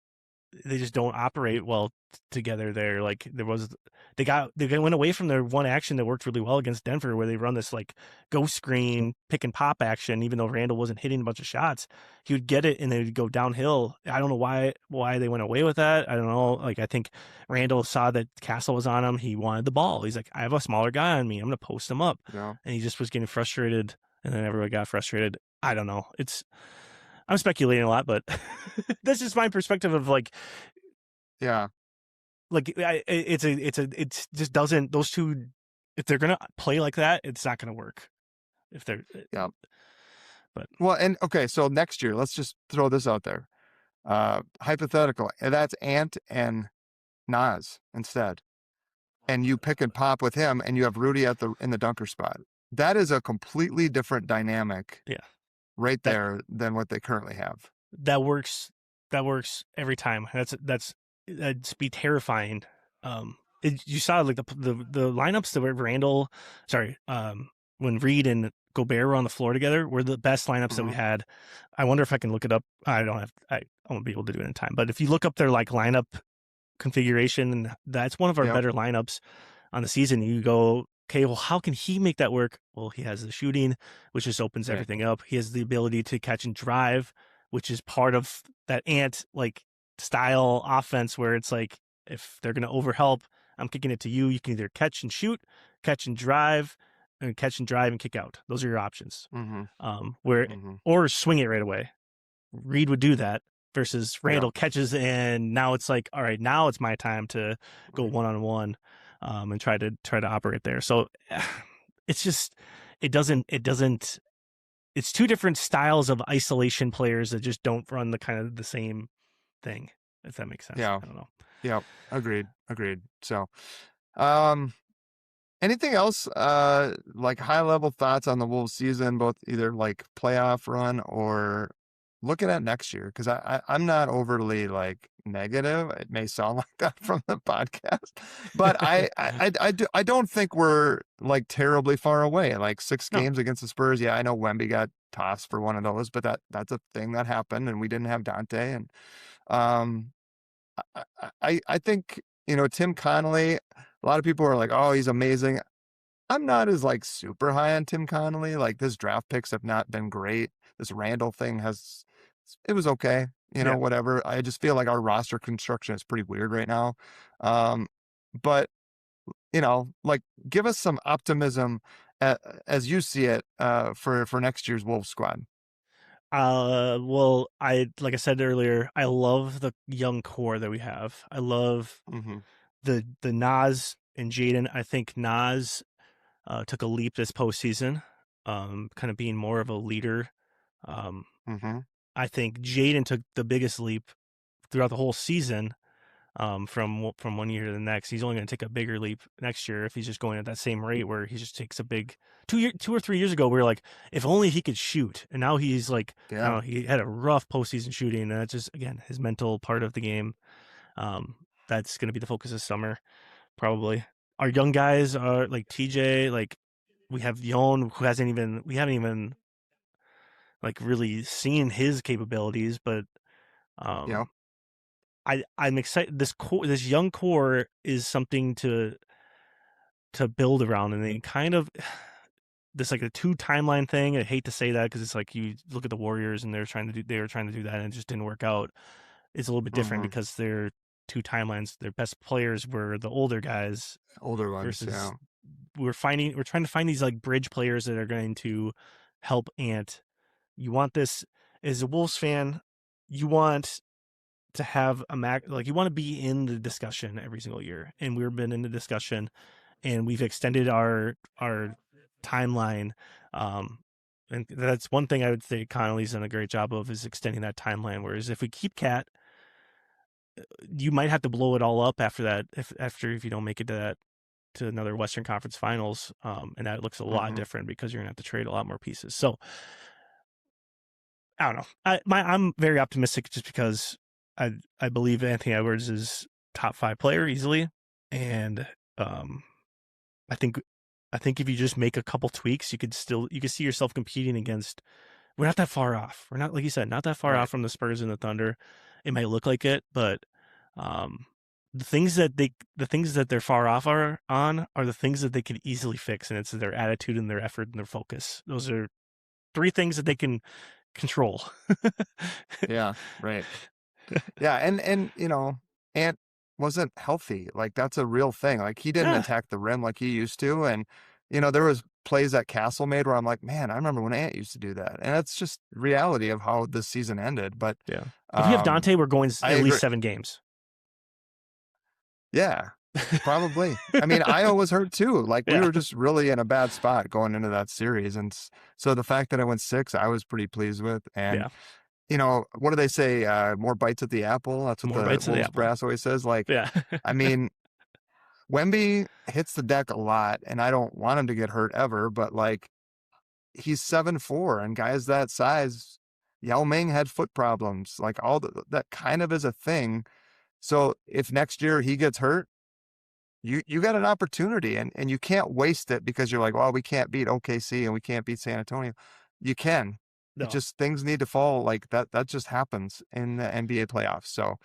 operate well together there. Like they went away from their one action that worked really well against Denver, where they run this like ghost screen pick and pop action. Even though Randall wasn't hitting a bunch of shots, he would get it and they would go downhill. I don't know why they went away with that. I don't know. Like, I think Randall saw that Castle was on him. He wanted the ball. He's like, I have a smaller guy on me, I'm gonna post him up. And he just was getting frustrated, and then everyone got frustrated. I don't know. I'm speculating a lot, but that's just my perspective of like, like it's just doesn't, those two, if they're gonna play like that, it's not gonna work. If they're but well, and okay, so next year, let's just throw this out there, hypothetical, and that's Ant and Nas instead, and you pick and pop with him, and you have Rudy in the dunker spot. That is a completely different dynamic. Right there than what they currently have. That works every time. That'd be terrifying. You saw like the lineups that were Randall, when Reed and Gobert were on the floor together were the best lineups that we had. I wonder if I can look it up. I won't be able to do it in time. But if you look up their like lineup configuration, and that's one of our better lineups on the season. You go, okay, well, how can he make that work? Well, he has the shooting, which just opens everything up. He has the ability to catch and drive, which is part of that Ant like style offense where it's like, if they're going to overhelp, I'm kicking it to you. You can either catch and shoot, catch and drive, and kick out. Those are your options. Or swing it right away. Reed would do that versus Randall catches, and now it's like, all right, now it's my time to go one-on-one. And try to operate there. So it's just, it's two different styles of isolation players that just don't run the kind of the same thing, if that makes sense. I don't know. Yeah. Agreed. So, anything else, like high level thoughts on the Wolves season, both either like playoff run or looking at next year? Cause I'm not overly like negative. It may sound like that from the podcast, but I don't think we're like terribly far away. Like 6 games against the Spurs. Yeah, I know Wemby got tossed for one of those, but that's a thing that happened, and we didn't have Dante. And I think, Tim Conley, a lot of people are like, oh, he's amazing. I'm not as like super high on Tim Conley. Like, his draft picks have not been great. This Randall thing it was okay. Whatever. I just feel like our roster construction is pretty weird right now. But, like, give us some optimism as you see it for next year's Wolves squad. Well, like I said earlier, I love the young core that we have. I love the Nas in Jaden. I think Nas took a leap this postseason, kind of being more of a leader. Mm-hmm. I think Jaden took the biggest leap throughout the whole season. From one year to the next, he's only going to take a bigger leap next year if he's just going at that same rate. Where he just takes a big 2 or 3 years ago, we were like, if only he could shoot, and now he's like, I don't know, he had a rough postseason shooting, and that's just again his mental part of the game. That's going to be the focus this summer, probably. Our young guys are like TJ, like we have Yon, who we haven't even like really seen his capabilities, but I'm excited. This young core is something to build around, and they kind of this like a 2 timeline thing. I hate to say that because it's like you look at the Warriors and they were trying to do that and it just didn't work out. It's a little bit different because they're 2 timelines. Their best players were the older guys, older ones. Versus we're trying to find these like bridge players that are going to help Ant. You want this as a Wolves fan. You want to have you want to be in the discussion every single year, and we've been in the discussion, and we've extended our timeline, and that's one thing I would say Conley's done a great job of, is extending that timeline. Whereas if we keep Cat, you might have to blow it all up after that if you don't make it to another Western Conference Finals, and that looks a lot different because you're gonna have to trade a lot more pieces. So I don't know. I'm very optimistic just because I believe Anthony Edwards is top 5 player easily, and I think if you just make a couple tweaks, you could see yourself competing against. We're not that far off. We're not, like you said, not that far off from the Spurs and the Thunder. It might look like it, but the things that they're far off are the things that they can easily fix, and it's their attitude and their effort and their focus. Those are 3 things that they can control. Yeah, right. Yeah, and Ant wasn't healthy. Like that's a real thing. Like he didn't attack the rim like he used to, and there was plays that Castle made where I'm like, man, I remember when Ant used to do that, and it's just reality of how this season ended. But yeah, if we have Dante, we're going at least 7 games. Yeah, probably. I mean, Io was hurt too. Like we were just really in a bad spot going into that series, and so the fact that I went 6, I was pretty pleased with. And what do they say? More bites at the apple. That's what the Wolves brass always says. Like, I mean, Wemby hits the deck a lot, and I don't want him to get hurt ever. But like, he's 7'4", and guys that size, Yao Ming had foot problems. Like that kind of is a thing. So if next year he gets hurt, you got an opportunity, and you can't waste it because you're like, well, we can't beat OKC and we can't beat San Antonio. You can. No. It just, things need to fall like that. That just happens in the NBA playoffs. So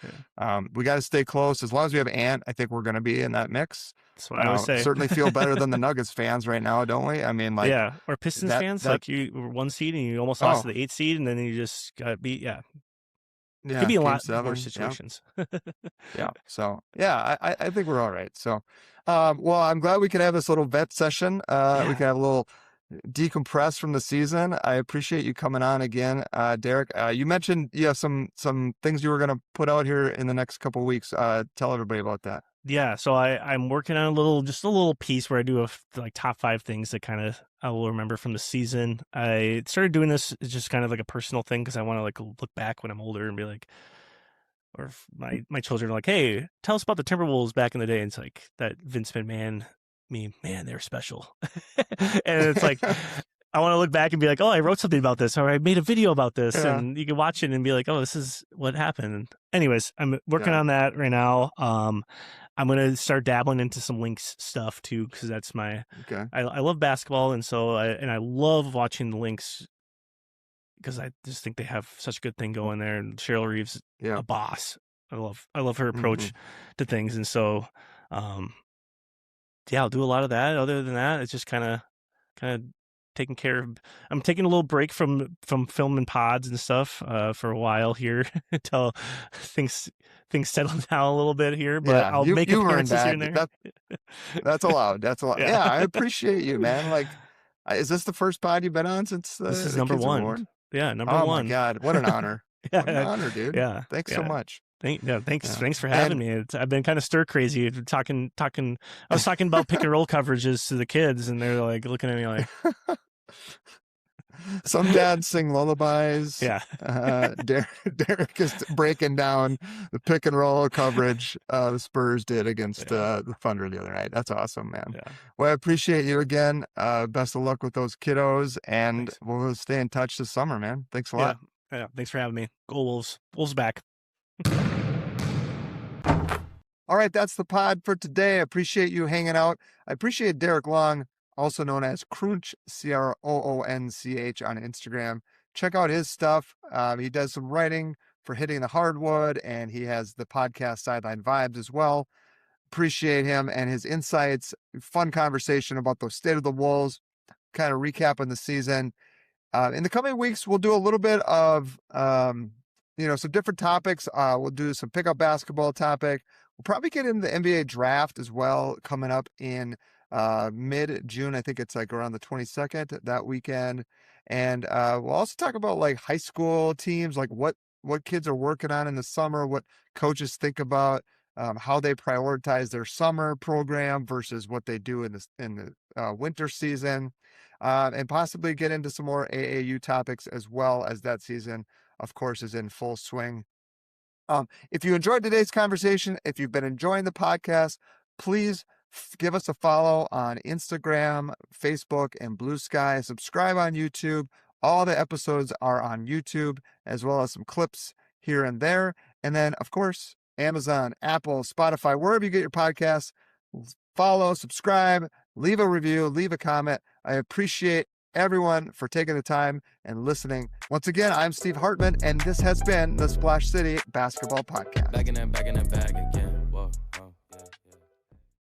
we got to stay close. As long as we have Ant, I think we're going to be in that mix. That's what I would say. Certainly feel better than the Nuggets fans right now, don't we? I mean, like, or Pistons fans, like you were 1 seed and you almost lost to the 8th seed, and then you just got beat. Yeah. It could be a lot worse situations. So I think we're all right. So, well, I'm glad we can have this little vet session. We can have a little decompress from the season. I appreciate you coming on again, Derek. You mentioned some things you were going to put out here in the next couple of weeks. Tell everybody about that. Yeah, so I'm working on a little piece where I do like top 5 things that kind of I will remember from the season. I started doing this just kind of like a personal thing because I want to like look back when I'm older and be like, or if my children are like, hey, tell us about the Timberwolves back in the day. And it's like that Vince McMahon meme, man, they're special. And it's like, I want to look back and be like, oh, I wrote something about this, or I made a video about this, and you can watch it and be like, oh, this is what happened. Anyways, I'm working on that right now. I'm going to start dabbling into some Lynx stuff too, because that's I love basketball. And so I love watching the Lynx because I just think they have such a good thing going there. And Cheryl Reeves, a boss. I love her approach to things. And so, I'll do a lot of that. Other than that, it's just kind of taking care of. I'm taking a little break from filming pods and stuff for a while here until things settle down a little bit here. But I'll make appearances here and there. That's allowed. That's allowed. Yeah, I appreciate you, man. Like, is this the first pod you've been on since this is number 1? Yeah, number 1. Oh my God, what an honor! What an honor, dude. Thanks so much. Thanks for having me. I've been kind of stir crazy talking. I was talking about pick and roll coverages to the kids, and they're like looking at me like. Some dads sing lullabies. Yeah. Derek is breaking down the pick and roll coverage the Spurs did against the Thunder the other night. That's awesome, man. Yeah. Well, I appreciate you again. Best of luck with those kiddos, and Thanks. we'll stay in touch this summer, man. Thanks a lot. Yeah. Thanks for having me. Go Wolves. Wolves back. All right, that's the pod for today. I appreciate you hanging out. I appreciate Derek Long, also known as Croonch, Croonch on Instagram. Check out his stuff. He does some writing for Hitting the Hardwood, and he has the podcast Sideline Vibes as well. Appreciate him and his insights. Fun conversation about the state of the Wolves, kind of recapping the season. In the coming weeks, we'll do a little bit of, some different topics. We'll do some pickup basketball topic. We'll probably get into the NBA draft as well, coming up in mid-June. I think it's like around the 22nd that weekend. And we'll also talk about like high school teams, like what kids are working on in the summer, what coaches think about, how they prioritize their summer program versus what they do in the winter season, and possibly get into some more AAU topics as well, as that season, of course, is in full swing. If you enjoyed today's conversation, if you've been enjoying the podcast, please give us a follow on Instagram, Facebook, and Blue Sky. Subscribe on YouTube. All the episodes are on YouTube, as well as some clips here and there. And then, of course, Amazon, Apple, Spotify, wherever you get your podcasts, follow, subscribe, leave a review, leave a comment. I appreciate everyone for taking the time and listening. Once again, I'm Steve Hartman, and this has been the Splash City Basketball Podcast. Back in that bag again.